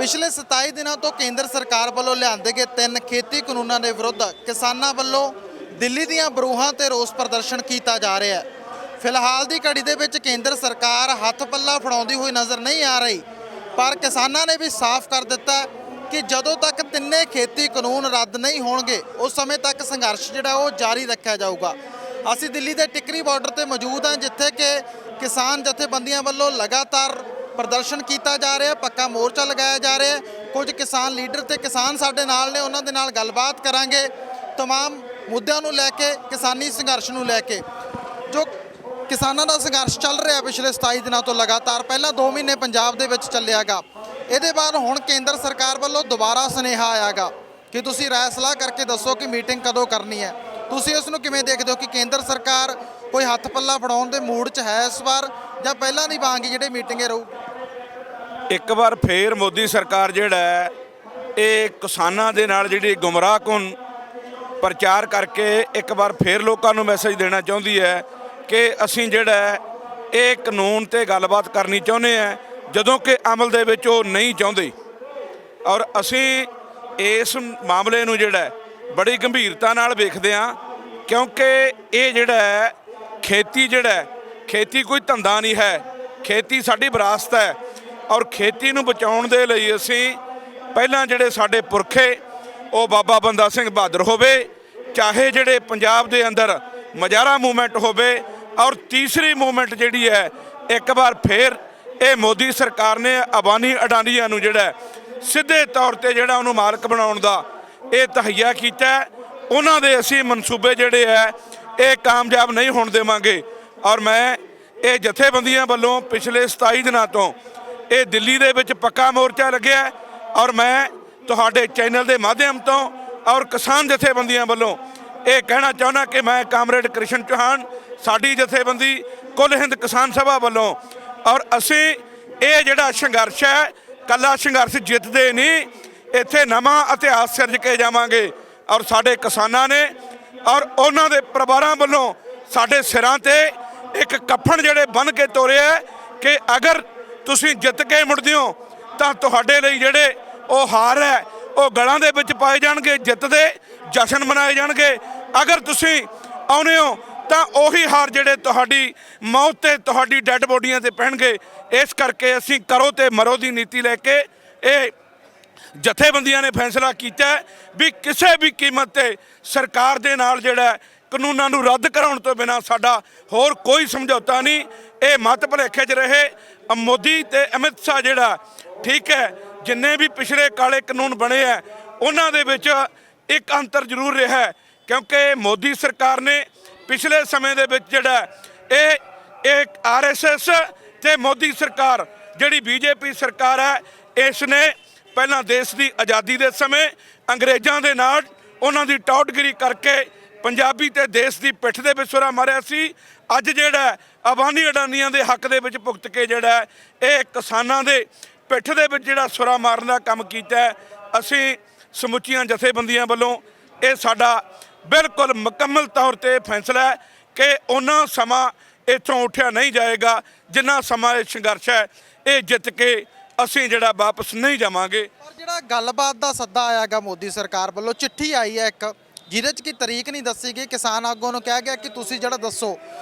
ਪਿਛਲੇ 27 ਦਿਨਾਂ ਤੋਂ ਕੇਂਦਰ ਸਰਕਾਰ ਵੱਲੋਂ ਲਿਆਂਦੇ ਗਏ 3 ਖੇਤੀ ਕਾਨੂੰਨਾਂ ਦੇ ਵਿਰੁੱਧ ਕਿਸਾਨਾਂ ਵੱਲੋਂ ਦਿੱਲੀ ਦੀਆਂ ਬਰੂਹਾਂ ਤੇ ਰੋਸ ਪ੍ਰਦਰਸ਼ਨ ਕੀਤਾ ਜਾ ਰਿਹਾ ਹੈ। ਫਿਲਹਾਲ ਦੀ ਘੜੀ ਦੇ ਵਿੱਚ ਕੇਂਦਰ ਸਰਕਾਰ ਹੱਥ ਪੱਲਾ ਫੜਾਉਂਦੀ ਹੋਈ ਨਜ਼ਰ ਨਹੀਂ ਆ ਰਹੀ, ਪਰ ਕਿਸਾਨਾਂ ਨੇ ਵੀ ਸਾਫ਼ ਕਰ ਦਿੱਤਾ ਕਿ ਜਦੋਂ ਤੱਕ ਤਿੰਨੇ ਖੇਤੀ ਕਾਨੂੰਨ ਰੱਦ ਨਹੀਂ ਹੋਣਗੇ ਉਸ ਸਮੇਂ ਤੱਕ ਸੰਘਰਸ਼ ਜਿਹੜਾ ਉਹ ਜਾਰੀ ਰੱਖਿਆ ਜਾਊਗਾ। ਅਸੀਂ ਦਿੱਲੀ ਦੇ ਟਿੱਕਰੀ ਬਾਰਡਰ ਤੇ ਮੌਜੂਦ ਹਾਂ, ਜਿੱਥੇ ਕਿ ਕਿਸਾਨ ਜਥੇਬੰਦੀਆਂ ਵੱਲੋਂ ਲਗਾਤਾਰ ਪ੍ਰਦਰਸ਼ਨ ਕੀਤਾ ਜਾ ਰਿਹਾ, ਪੱਕਾ ਮੋਰਚਾ ਲਗਾਇਆ ਜਾ ਰਿਹਾ। ਕੁਝ ਕਿਸਾਨ ਲੀਡਰ ਤੇ ਕਿਸਾਨ ਸਾਡੇ ਨਾਲ ਨੇ, ਉਹਨਾਂ ਦੇ ਨਾਲ ਗੱਲਬਾਤ ਕਰਾਂਗੇ तमाम ਮੁੱਦਿਆਂ ਨੂੰ ਲੈ ਕੇ, ਕਿਸਾਨੀ ਸੰਘਰਸ਼ ਨੂੰ ਲੈ ਕੇ। ਜੋ ਕਿਸਾਨਾਂ ਦਾ ਸੰਘਰਸ਼ ਚੱਲ ਰਿਹਾ ਪਿਛਲੇ 27 ਦਿਨਾਂ ਤੋਂ ਲਗਾਤਾਰ, ਪਹਿਲਾਂ 2 ਮਹੀਨੇ ਪੰਜਾਬ ਦੇ ਵਿੱਚ ਚੱਲਿਆਗਾ, ਇਹਦੇ ਬਾਅਦ ਹੁਣ ਕੇਂਦਰ ਸਰਕਾਰ ਵੱਲੋਂ ਦੁਬਾਰਾ ਸੁਨੇਹਾ ਆਇਆਗਾ ਕਿ ਤੁਸੀਂ ਰਾਏ ਸਲਾਹ ਕਰਕੇ ਦੱਸੋ ਕਿ ਮੀਟਿੰਗ ਕਦੋਂ ਕਰਨੀ ਹੈ। ਤੁਸੀਂ ਇਸ ਨੂੰ ਕਿਵੇਂ ਦੇਖਦੇ ਹੋ ਕਿ ਕੇਂਦਰ ਸਰਕਾਰ ਕੋਈ ਹੱਥ ਪੱਲਾ ਫੜਾਉਣ ਦੇ ਮੂਡ 'ਚ ਹੈ ਇਸ ਵਾਰ, ਜਾਂ ਪਹਿਲਾਂ ਦੀ ਵਾਂਗ ਜਿਹੜੇ ਮੀਟਿੰਗ ਰਹੂ? ਇੱਕ ਵਾਰ ਫੇਰ ਮੋਦੀ ਸਰਕਾਰ ਜਿਹੜਾ ਇਹ ਕਿਸਾਨਾਂ ਦੇ ਨਾਲ ਜਿਹੜੀ ਗੁੰਮਰਾਹਕੁਨ ਪ੍ਰਚਾਰ ਕਰਕੇ ਇੱਕ ਵਾਰ ਫੇਰ ਲੋਕਾਂ ਨੂੰ ਮੈਸੇਜ ਦੇਣਾ ਚਾਹੁੰਦੀ ਹੈ ਕਿ ਅਸੀਂ ਜਿਹੜਾ ਇਹ ਕਾਨੂੰਨ ਤੇ ਗੱਲਬਾਤ ਕਰਨੀ ਚਾਹੁੰਦੇ ਹਾਂ, ਜਦੋਂ ਕਿ ਅਮਲ ਦੇ ਵਿੱਚ ਉਹ ਨਹੀਂ ਚਾਹੁੰਦੇ। ਔਰ ਅਸੀਂ ਇਸ ਮਾਮਲੇ ਨੂੰ ਜਿਹੜਾ ਬੜੀ ਗੰਭੀਰਤਾ ਨਾਲ ਵੇਖਦੇ ਹਾਂ, ਕਿਉਂਕਿ ਇਹ ਜਿਹੜਾ ਖੇਤੀ ਕੋਈ ਧੰਦਾ ਨਹੀਂ ਹੈ, ਖੇਤੀ ਸਾਡੀ ਵਿਰਾਸਤ ਹੈ। ਔਰ ਖੇਤੀ ਨੂੰ ਬਚਾਉਣ ਦੇ ਲਈ ਅਸੀਂ ਪਹਿਲਾਂ ਜਿਹੜੇ ਸਾਡੇ ਪੁਰਖੇ ਉਹ ਬਾਬਾ ਬੰਦਾ ਸਿੰਘ ਬਹਾਦਰ ਹੋਵੇ, ਚਾਹੇ ਜਿਹੜੇ ਪੰਜਾਬ ਦੇ ਅੰਦਰ ਮਜਾਰਾ ਮੂਵਮੈਂਟ ਹੋਵੇ, ਔਰ ਤੀਸਰੀ ਮੂਵਮੈਂਟ ਜਿਹੜੀ ਹੈ ਇੱਕ ਵਾਰ ਫੇਰ ਇਹ ਮੋਦੀ ਸਰਕਾਰ ਨੇ ਅਬਾਨੀ ਅਡਾਨੀਆਂ ਨੂੰ ਜਿਹੜਾ ਸਿੱਧੇ ਤੌਰ ਤੇ ਜਿਹੜਾ ਉਹਨੂੰ ਮਾਲਕ ਬਣਾਉਣ ਦਾ ਇਹ ਤਹਈਆ ਕੀਤਾ। ਉਹਨਾਂ ਦੇ ਅਸੀਂ ਮਨਸੂਬੇ ਜਿਹੜੇ ਹੈ ਇਹ ਕਾਮਯਾਬ ਨਹੀਂ ਹੋਣ ਦੇਵਾਂਗੇ। ਔਰ ਮੈਂ ਇਹ ਜਥੇਬੰਦੀਆਂ ਵੱਲੋਂ ਪਿਛਲੇ 27 ਦਿਨਾਂ ਤੋਂ ਇਹ ਦਿੱਲੀ ਦੇ ਵਿੱਚ ਪੱਕਾ ਮੋਰਚਾ ਲੱਗਿਆ, ਔਰ ਮੈਂ ਤੁਹਾਡੇ ਚੈਨਲ ਦੇ ਮਾਧਿਅਮ ਤੋਂ ਔਰ ਕਿਸਾਨ ਜਥੇਬੰਦੀਆਂ ਵੱਲੋਂ ਇਹ ਕਹਿਣਾ ਚਾਹੁੰਦਾ ਕਿ ਮੈਂ ਕਾਮਰੇਡ ਕ੍ਰਿਸ਼ਨ ਚੌਹਾਨ, ਸਾਡੀ ਜਥੇਬੰਦੀ ਕੁੱਲ ਹਿੰਦ ਕਿਸਾਨ ਸਭਾ ਵੱਲੋਂ, ਔਰ ਅਸੀਂ ਇਹ ਜਿਹੜਾ ਸੰਘਰਸ਼ ਹੈ ਕੱਲਾ ਸੰਘਰਸ਼ ਜਿੱਤਦੇ ਨਹੀਂ, ਇੱਥੇ ਨਵਾਂ ਇਤਿਹਾਸ ਸਿਰਜ ਕੇ ਜਾਵਾਂਗੇ। ਔਰ ਸਾਡੇ ਕਿਸਾਨਾਂ ਨੇ ਔਰ ਉਹਨਾਂ ਦੇ ਪਰਿਵਾਰਾਂ ਵੱਲੋਂ ਸਾਡੇ ਸਿਰਾਂ ਤੇ ਇੱਕ ਕਫਨ ਜਿਹੜੇ ਬੰਨ੍ਹ ਕੇ ਤੋਰਿਆ ਕਿ ਅਗਰ ਤੁਸੀਂ ਜਿੱਤ ਕੇ ਮੁੜਦੇ ਹੋ ਤਾਂ ਤੁਹਾਡੇ ਲਈ ਜਿਹੜੇ ਉਹ ਹਾਰ ਹੈ ਉਹ ਗਲਾਂ ਦੇ ਵਿੱਚ ਪਾਏ ਜਾਣਗੇ, ਜਿੱਤ ਦੇ ਜਸ਼ਨ ਮਨਾਏ ਜਾਣਗੇ। ਅਗਰ ਤੁਸੀਂ ਆਉਂਦੇ ਹੋ ਤਾਂ ਉਹੀ ਹਾਰ ਜਿਹੜੇ ਤੁਹਾਡੀ ਮੌਤ ਤੇ ਤੁਹਾਡੀ ਡੈੱਡ ਬੋਡੀਆਂ ਤੇ ਪੈਣਗੇ। ਇਸ ਕਰਕੇ ਅਸੀਂ ਕਰੋ ਤੇ ਮਰੋ ਦੀ ਨੀਤੀ ਲੈ ਕੇ ਇਹ ਜਥੇਬੰਦੀਆਂ ਨੇ ਫੈਸਲਾ ਕੀਤਾ ਵੀ ਕਿਸੇ ਵੀ ਕੀਮਤ ਤੇ ਸਰਕਾਰ ਦੇ ਨਾਲ ਜਿਹੜਾ ਕਾਨੂੰਨਾਂ ਨੂੰ ਰੱਦ ਕਰਾਉਣ ਤੋਂ ਬਿਨਾਂ ਸਾਡਾ ਹੋਰ ਕੋਈ ਸਮਝੌਤਾ ਨਹੀਂ। ਇਹ ਮਤ ਭੁਲੇਖੇ 'ਚ ਰਹੇ ਮੋਦੀ ਤੇ ਅਮਿਤ ਸ਼ਾਹ ਜਿਹੜਾ ਠੀਕ ਹੈ, ਜਿੰਨੇ ਵੀ ਪਿਛਲੇ ਕਾਲੇ ਕਾਨੂੰਨ ਬਣੇ ਹੈ ਉਹਨਾਂ ਦੇ ਵਿੱਚ ਇੱਕ ਅੰਤਰ ਜ਼ਰੂਰ ਰਿਹਾ, ਕਿਉਂਕਿ ਮੋਦੀ ਸਰਕਾਰ ਨੇ ਪਿਛਲੇ ਸਮੇਂ ਦੇ ਵਿੱਚ ਜਿਹੜਾ ਇਹ RSS ਤੇ ਮੋਦੀ ਸਰਕਾਰ ਜਿਹੜੀ BJP ਸਰਕਾਰ ਹੈ, ਇਸ ਨੇ ਪਹਿਲਾਂ ਦੇਸ਼ ਦੀ ਆਜ਼ਾਦੀ ਦੇ ਸਮੇਂ ਅੰਗਰੇਜ਼ਾਂ ਦੇ ਨਾਲ ਉਹਨਾਂ ਦੀ ਟੌਟਗਿਰੀ ਕਰਕੇ ਪੰਜਾਬੀ ਤੇ ਦੇਸ਼ ਦੀ ਪਿੱਠ ਦੇ ਵਿੱਚ ਛੁਰਾ ਮਾਰਿਆ ਸੀ। ਅੱਜ ਜਿਹੜਾ ਅਬਾਨੀ ਅਡਾਨੀਆਂ ਦੇ ਹੱਕ ਦੇ ਵਿੱਚ ਭੁਗਤ ਕੇ ਜਿਹੜਾ ਇਹ ਕਿਸਾਨਾਂ ਦੇ ਪਿੱਠ ਦੇ ਵਿੱਚ ਜਿਹੜਾ ਛੁਰਾ ਮਾਰਨ ਦਾ ਕੰਮ ਕੀਤਾ। ਅਸੀਂ ਸਮੁੱਚੀਆਂ ਜਥੇਬੰਦੀਆਂ ਵੱਲੋਂ ਇਹ ਸਾਡਾ ਬਿਲਕੁਲ ਮੁਕੰਮਲ ਤੌਰ ਤੇ ਫੈਸਲਾ ਹੈ ਕਿ ਉਹਨਾਂ ਸਮਾਂ ਇੱਥੋਂ ਉੱਠਿਆ ਨਹੀਂ ਜਾਏਗਾ ਜਿੰਨਾ ਸਮਾਂ ਇਹ ਸੰਘਰਸ਼ ਹੈ ਇਹ ਜਿੱਤ ਕੇ ਅਸੀਂ ਜਿਹੜਾ ਵਾਪਸ ਨਹੀਂ ਜਾਵਾਂਗੇ। ਪਰ ਜਿਹੜਾ ਗੱਲਬਾਤ ਦਾ ਸੱਦਾ ਆਇਆਗਾ ਮੋਦੀ ਸਰਕਾਰ ਵੱਲੋਂ, ਚਿੱਠੀ ਆਈ ਹੈ ਇੱਕ, ਜਿਹਦੇ 'ਚ ਕੀ ਤਾਰੀਖ ਨਹੀਂ ਦੱਸੀ ਗਈ, ਕਿਸਾਨ ਆਗੂਆਂ ਨੂੰ ਕਿਹਾ ਗਿਆ ਕਿ ਤੁਸੀਂ ਜਿਹੜਾ ਦੱਸੋ,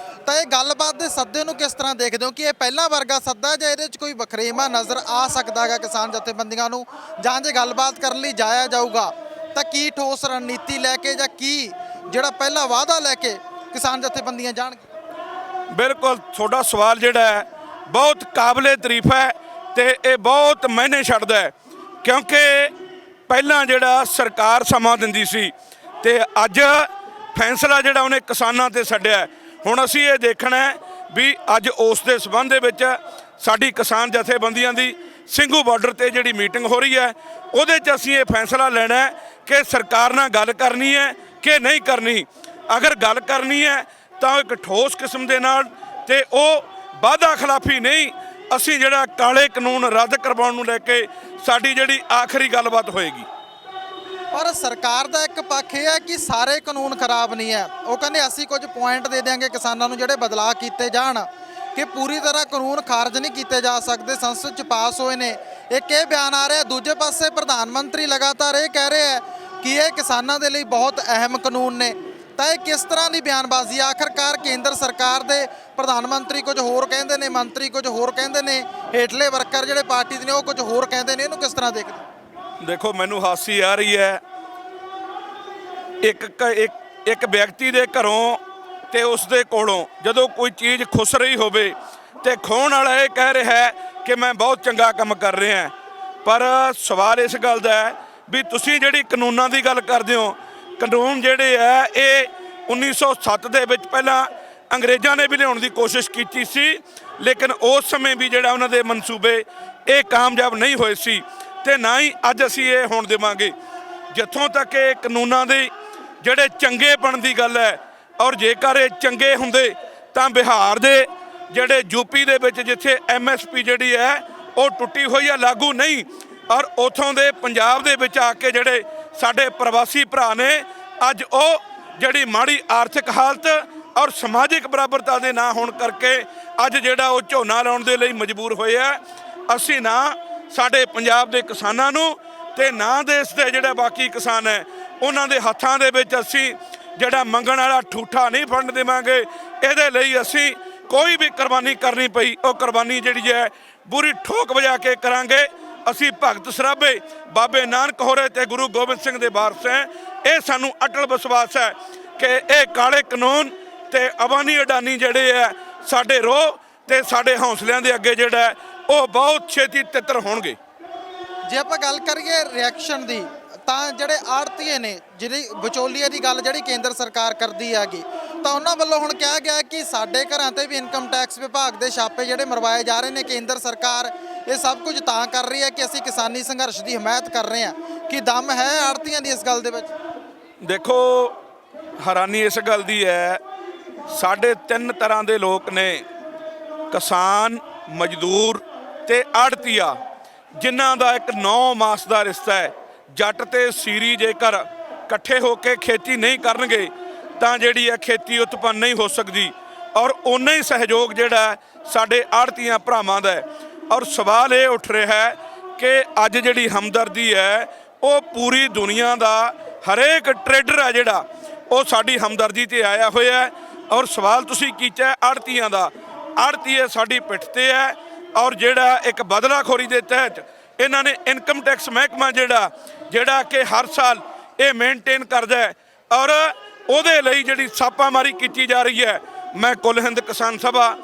ਤਾਂ ਇਹ ਗੱਲਬਾਤ ਦੇ ਸੱਦੇ ਨੂੰ ਕਿਸ ਤਰ੍ਹਾਂ ਦੇਖਦੇ ਹੋ ਕਿ ਇਹ ਪਹਿਲਾਂ ਵਰਗਾ ਸੱਦਾ ਜਾਂ ਇਹਦੇ 'ਚ ਕੋਈ ਵਖਰੇਵਾਂ ਨਜ਼ਰ ਆ ਸਕਦਾ ਹੈਗਾ ਕਿਸਾਨ ਜਥੇਬੰਦੀਆਂ ਨੂੰ, ਜਾਂ ਜੇ ਗੱਲਬਾਤ ਕਰਨ ਲਈ ਜਾਇਆ ਜਾਊਗਾ ਤਾਂ ਕੀ ਠੋਸ ਰਣਨੀਤੀ ਲੈ ਕੇ ਜਾਂ ਕੀ ਜਿਹੜਾ ਪਹਿਲਾ ਵਾਅਦਾ ਲੈ ਕੇ ਕਿਸਾਨ ਜਥੇਬੰਦੀਆਂ ਜਾਣਗੇ? ਬਿਲਕੁਲ, ਤੁਹਾਡਾ ਸਵਾਲ ਜਿਹੜਾ ਹੈ ਬਹੁਤ ਕਾਬਲੇ ਤਾਰੀਫ ਹੈ ਤੇ ਇਹ ਬਹੁਤ ਮਾਇਨੇ ਛੱਡਦਾ ਹੈ, ਕਿਉਂਕਿ ਪਹਿਲਾਂ ਜਿਹੜਾ ਸਰਕਾਰ ਸਮਾਂ ਦਿੰਦੀ ਸੀ ਤੇ ਅੱਜ ਫੈਸਲਾ ਜਿਹੜਾ ਉਹਨੇ ਕਿਸਾਨਾਂ ਤੇ ਛੱਡਿਆ। ਹੁਣ ਅਸੀਂ ਇਹ ਦੇਖਣਾ ਵੀ ਅੱਜ ਉਸ ਦੇ ਸਬੰਧ ਦੇ ਵਿੱਚ ਸਾਡੀ ਕਿਸਾਨ ਜਥੇਬੰਦੀਆਂ ਦੀ ਸਿੰਘੂ ਬਾਰਡਰ ਤੇ ਜਿਹੜੀ ਮੀਟਿੰਗ ਹੋ ਰਹੀ ਹੈ, ਉਹਦੇ 'ਚ ਅਸੀਂ ਇਹ ਫੈਸਲਾ ਲੈਣਾ ਕਿ ਸਰਕਾਰ ਨਾਲ ਗੱਲ ਕਰਨੀ ਹੈ ਕਿ ਨਹੀਂ ਕਰਨੀ। ਅਗਰ ਗੱਲ ਕਰਨੀ ਹੈ ਤਾਂ ਇੱਕ ਠੋਸ ਕਿਸਮ ਦੇ ਨਾਲ, ਤੇ ਉਹ ਵਾਅਦਾ ਖਿਲਾਫੀ ਨਹੀਂ। ਅਸੀਂ ਜਿਹੜਾ ਕਾਲੇ ਕਾਨੂੰਨ ਰੱਦ ਕਰਵਾਉਣ ਨੂੰ ਲੈ ਕੇ ਸਾਡੀ ਜਿਹੜੀ ਆਖਰੀ ਗੱਲਬਾਤ ਹੋਏਗੀ। ਪਰ ਸਰਕਾਰ ਦਾ ਇੱਕ ਪੱਖ ਇਹ ਹੈ ਕਿ ਸਾਰੇ ਕਾਨੂੰਨ ਖਰਾਬ ਨਹੀਂ ਹੈ, ਉਹ ਕਹਿੰਦੇ ਅਸੀਂ ਕੁਝ ਪੁਆਇੰਟ ਦੇ ਦਿਆਂਗੇ ਕਿਸਾਨਾਂ ਨੂੰ ਜਿਹੜੇ ਬਦਲਾਅ ਕੀਤੇ ਜਾਣ, ਕਿ ਪੂਰੀ ਤਰ੍ਹਾਂ ਕਾਨੂੰਨ ਖਾਰਜ ਨਹੀਂ ਕੀਤੇ ਜਾ ਸਕਦੇ। ਸੰਸਦ 'ਚ ਪਾਸ ਹੋਏ ਨੇ, ਇੱਕ ਇਹ ਬਿਆਨ ਆ ਰਿਹਾ, ਦੂਜੇ ਪਾਸੇ ਪ੍ਰਧਾਨ ਮੰਤਰੀ ਲਗਾਤਾਰ ਇਹ ਕਹਿ ਰਹੇ ਹੈ ਕਿ ਇਹ ਕਿਸਾਨਾਂ ਦੇ ਲਈ ਬਹੁਤ ਅਹਿਮ ਕਾਨੂੰਨ ਨੇ। ਤਾਂ ਇਹ ਕਿਸ ਤਰ੍ਹਾਂ ਦੀ ਬਿਆਨਬਾਜ਼ੀ ਆ? ਆਖਰਕਾਰ ਕੇਂਦਰ ਸਰਕਾਰ ਦੇ ਪ੍ਰਧਾਨ ਮੰਤਰੀ ਕੁਝ ਹੋਰ ਕਹਿੰਦੇ ਨੇ, ਮੰਤਰੀ ਕੁਝ ਹੋਰ ਕਹਿੰਦੇ ਨੇ, ਹੇਠਲੇ ਵਰਕਰ ਜਿਹੜੇ ਪਾਰਟੀ ਦੇ ਨੇ ਉਹ ਕੁਝ ਹੋਰ ਕਹਿੰਦੇ ਨੇ, ਇਹਨੂੰ ਕਿਸ ਤਰ੍ਹਾਂ ਦੇਖਦੇ? ਦੇਖੋ, ਮੈਨੂੰ ਹਾਸੀ ਆ ਰਹੀ ਹੈ। ਇੱਕ ਵਿਅਕਤੀ ਦੇ ਘਰੋਂ ਤੇ ਉਸ ਦੇ ਕੋਲੋਂ ਜਦੋਂ ਕੋਈ ਚੀਜ਼ ਖੁੱਸ ਰਹੀ ਹੋਵੇ ਤੇ ਖੋਹਣ ਵਾਲਾ ਇਹ ਕਹਿ ਰਿਹਾ ਹੈ ਕਿ ਮੈਂ ਬਹੁਤ ਚੰਗਾ ਕੰਮ ਕਰ ਰਿਹਾ। ਪਰ ਸਵਾਲ ਇਸ ਗੱਲ ਦਾ ਹੈ ਵੀ ਤੁਸੀਂ ਜਿਹੜੀ ਕਾਨੂੰਨਾਂ ਦੀ ਗੱਲ ਕਰਦੇ ਹੋ, ਕਾਨੂੰਨ ਜਿਹੜੇ ਹੈ ਇਹ 1907 ਦੇ ਵਿੱਚ ਪਹਿਲਾਂ ਅੰਗਰੇਜ਼ਾਂ ਨੇ ਵੀ ਲਿਆਉਣ ਦੀ ਕੋਸ਼ਿਸ਼ ਕੀਤੀ ਸੀ, ਲੇਕਿਨ ਉਸ ਸਮੇਂ ਵੀ ਜਿਹੜਾ ਉਹਨਾਂ ਦੇ ਮਨਸੂਬੇ ਇਹ ਕਾਮਯਾਬ ਨਹੀਂ ਹੋਏ ਸੀ ਤੇ ਨਾ ਹੀ ਅੱਜ ਅਸੀਂ ਇਹ ਹੋਣ ਦੇਵਾਂਗੇ। ਜਿੱਥੋਂ ਤੱਕ ਇਹ ਕਾਨੂੰਨਾਂ ਦੇ ਜਿਹੜੇ ਚੰਗੇਪਣ ਦੀ ਗੱਲ ਹੈ, ਔਰ ਜੇਕਰ ਇਹ ਚੰਗੇ ਹੁੰਦੇ ਤਾਂ ਬਿਹਾਰ ਦੇ ਜਿਹੜੇ ਯੂਪੀ ਦੇ ਵਿੱਚ ਜਿੱਥੇ MSP ਜਿਹੜੀ ਹੈ ਉਹ ਟੁੱਟੀ ਹੋਈ ਹੈ, ਲਾਗੂ ਨਹੀਂ, ਔਰ ਉਥੋਂ ਦੇ ਪੰਜਾਬ ਦੇ ਵਿੱਚ ਆ ਕੇ ਜਿਹੜੇ ਸਾਡੇ ਪ੍ਰਵਾਸੀ ਭਰਾ ਨੇ ਅੱਜ ਉਹ ਜਿਹੜੀ ਮਾੜੀ ਆਰਥਿਕ ਹਾਲਤ ਔਰ ਸਮਾਜਿਕ ਬਰਾਬਰਤਾ ਦੇ ਨਾ ਹੋਣ ਕਰਕੇ ਅੱਜ ਜਿਹੜਾ ਉਹ ਝੋਨਾ ਲਾਉਣ ਦੇ ਲਈ ਮਜਬੂਰ ਹੋਏ ਆ। ਅਸੀਂ ਨਾ ਸਾਡੇ ਪੰਜਾਬ ਦੇ ਕਿਸਾਨਾਂ ਨੂੰ ਤੇ ਨਾ ਦੇਸ਼ ਦੇ ਜਿਹੜੇ ਬਾਕੀ ਕਿਸਾਨ ਹੈ ਉਹਨਾਂ ਦੇ ਹੱਥਾਂ ਦੇ ਵਿੱਚ ਅਸੀਂ ਜਿਹੜਾ ਮੰਗਣ ਵਾਲਾ ਠੂਠਾ ਨਹੀਂ ਫੰਡ ਦੇਵਾਂਗੇ। ਇਹਦੇ ਲਈ ਅਸੀਂ ਕੋਈ ਵੀ ਕੁਰਬਾਨੀ ਕਰਨੀ ਪਈ ਉਹ ਕੁਰਬਾਨੀ ਜਿਹੜੀ ਹੈ ਪੂਰੀ ਠੋਕ ਵਜਾ ਕੇ ਕਰਾਂਗੇ। ਅਸੀਂ ਭਗਤ ਸਰਾਭੇ ਬਾਬੇ ਨਾਨਕ ਹੋਰੇ ਤੇ ਗੁਰੂ ਗੋਬਿੰਦ ਸਿੰਘ ਦੇ ਵਾਰਸ ਹੈ। ਇਹ ਸਾਨੂੰ ਅਟਲ ਵਿਸ਼ਵਾਸ ਹੈ ਕਿ ਇਹ ਕਾਲੇ ਕਾਨੂੰਨ ਤੇ ਅਬਾਨੀ ਅਡਾਨੀ ਜਿਹੜੇ ਹੈ ਸਾਡੇ ਰੋਹ ਤੇ ਸਾਡੇ ਹੌਸਲਿਆਂ ਦੇ ਅੱਗੇ ਜਿਹੜਾ ਉਹ ਬਹੁਤ ਛੇਤੀ ਤਿੱਤਰ ਹੋਣਗੇ। ਜੇ ਆਪਾਂ ਗੱਲ ਕਰੀਏ ਰਿਐਕਸ਼ਨ ਦੀ, ਤਾਂ ਜਿਹੜੇ ਆੜਤੀਏ ਨੇ, ਜਿਹੜੀ ਵਿਚੋਲੀਏ ਦੀ ਗੱਲ ਜਿਹੜੀ ਕੇਂਦਰ ਸਰਕਾਰ ਕਰਦੀ ਹੈਗੀ, ਤਾਂ ਉਹਨਾਂ ਵੱਲੋਂ ਹੁਣ ਕਿਹਾ ਗਿਆ ਕਿ ਸਾਡੇ ਘਰਾਂ ਤੇ ਵੀ ਇਨਕਮ ਟੈਕਸ ਵਿਭਾਗ ਦੇ ਛਾਪੇ ਜਿਹੜੇ ਮਰਵਾਏ ਜਾ ਰਹੇ ਨੇ। ਕੇਂਦਰ ਸਰਕਾਰ ਇਹ ਸਭ ਕੁਝ ਤਾਂ ਕਰ ਰਹੀ ਹੈ ਕਿ ਅਸੀਂ ਕਿਸਾਨੀ ਸੰਘਰਸ਼ ਦੀ ਹਮਾਇਤ ਕਰ ਰਹੇ ਹਾਂ। ਕੀ ਦਮ ਹੈ ਆੜਤੀਆਂ ਦੀ ਇਸ ਗੱਲ ਦੇ ਵਿੱਚ? ਦੇਖੋ, ਹੈਰਾਨੀ ਇਸ ਗੱਲ ਦੀ ਹੈ, ਸਾਡੇ 3 ਤਰ੍ਹਾਂ ਦੇ ਲੋਕ ਨੇ, ਕਿਸਾਨ, ਮਜ਼ਦੂਰ ਤੇ ਆੜਤੀਆ, ਜਿਨ੍ਹਾਂ ਦਾ ਇੱਕ 9 ਮਾਸ ਦਾ ਰਿਸ਼ਤਾ ਹੈ। ਜੱਟ ਤੇ ਸੀਰੀ ਜੇਕਰ ਇਕੱਠੇ ਹੋ ਕੇ ਖੇਤੀ ਨਹੀਂ ਕਰਨਗੇ ਤਾਂ ਜਿਹੜੀ ਹੈ ਖੇਤੀ ਉਤਪੰਨ ਨਹੀਂ ਹੋ ਸਕਦੀ, ਔਰ ਉਨਾ ਹੀ ਸਹਿਯੋਗ ਜਿਹੜਾ ਸਾਡੇ ਆੜਤੀਆਂ ਭਰਾਵਾਂ ਦਾ ਹੈ। ਔਰ ਸਵਾਲ ਇਹ ਉੱਠ ਰਿਹਾ ਹੈ ਕਿ ਅੱਜ ਜਿਹੜੀ ਹਮਦਰਦੀ ਹੈ ਉਹ ਪੂਰੀ ਦੁਨੀਆ ਦਾ ਹਰੇਕ ਟਰੇਡਰ ਹੈ ਜਿਹੜਾ ਉਹ ਸਾਡੀ ਹਮਦਰਦੀ ਤੇ ਆਇਆ ਹੋਇਆ ਹੈ। ਔਰ ਸਵਾਲ ਤੁਸੀਂ ਕੀਤਾ ਆੜਤੀਆਂ ਦਾ, ਆੜਤੀਏ ਸਾਡੀ ਪਿੱਠ ਤੇ ਹੈ, ਔਰ ਜਿਹੜਾ ਇੱਕ ਬਦਲਾਖੋਰੀ ਦੇ ਤਹਿਤ ਇਹਨਾਂ ਨੇ ਇਨਕਮ ਟੈਕਸ ਮਹਿਕਮਾ ਜਿਹੜਾ ਕਿ ਹਰ ਸਾਲ ਇਹ ਮੇਨਟੇਨ ਕਰਦਾ ਹੈ, ਔਰ ਉਹਦੇ ਲਈ ਜਿਹੜੀ ਛਾਪਾਮਾਰੀ ਕੀਤੀ ਜਾ ਰਹੀ ਹੈ। ਮੈਂ ਕੁੱਲ ਹਿੰਦ ਕਿਸਾਨ ਸਭਾ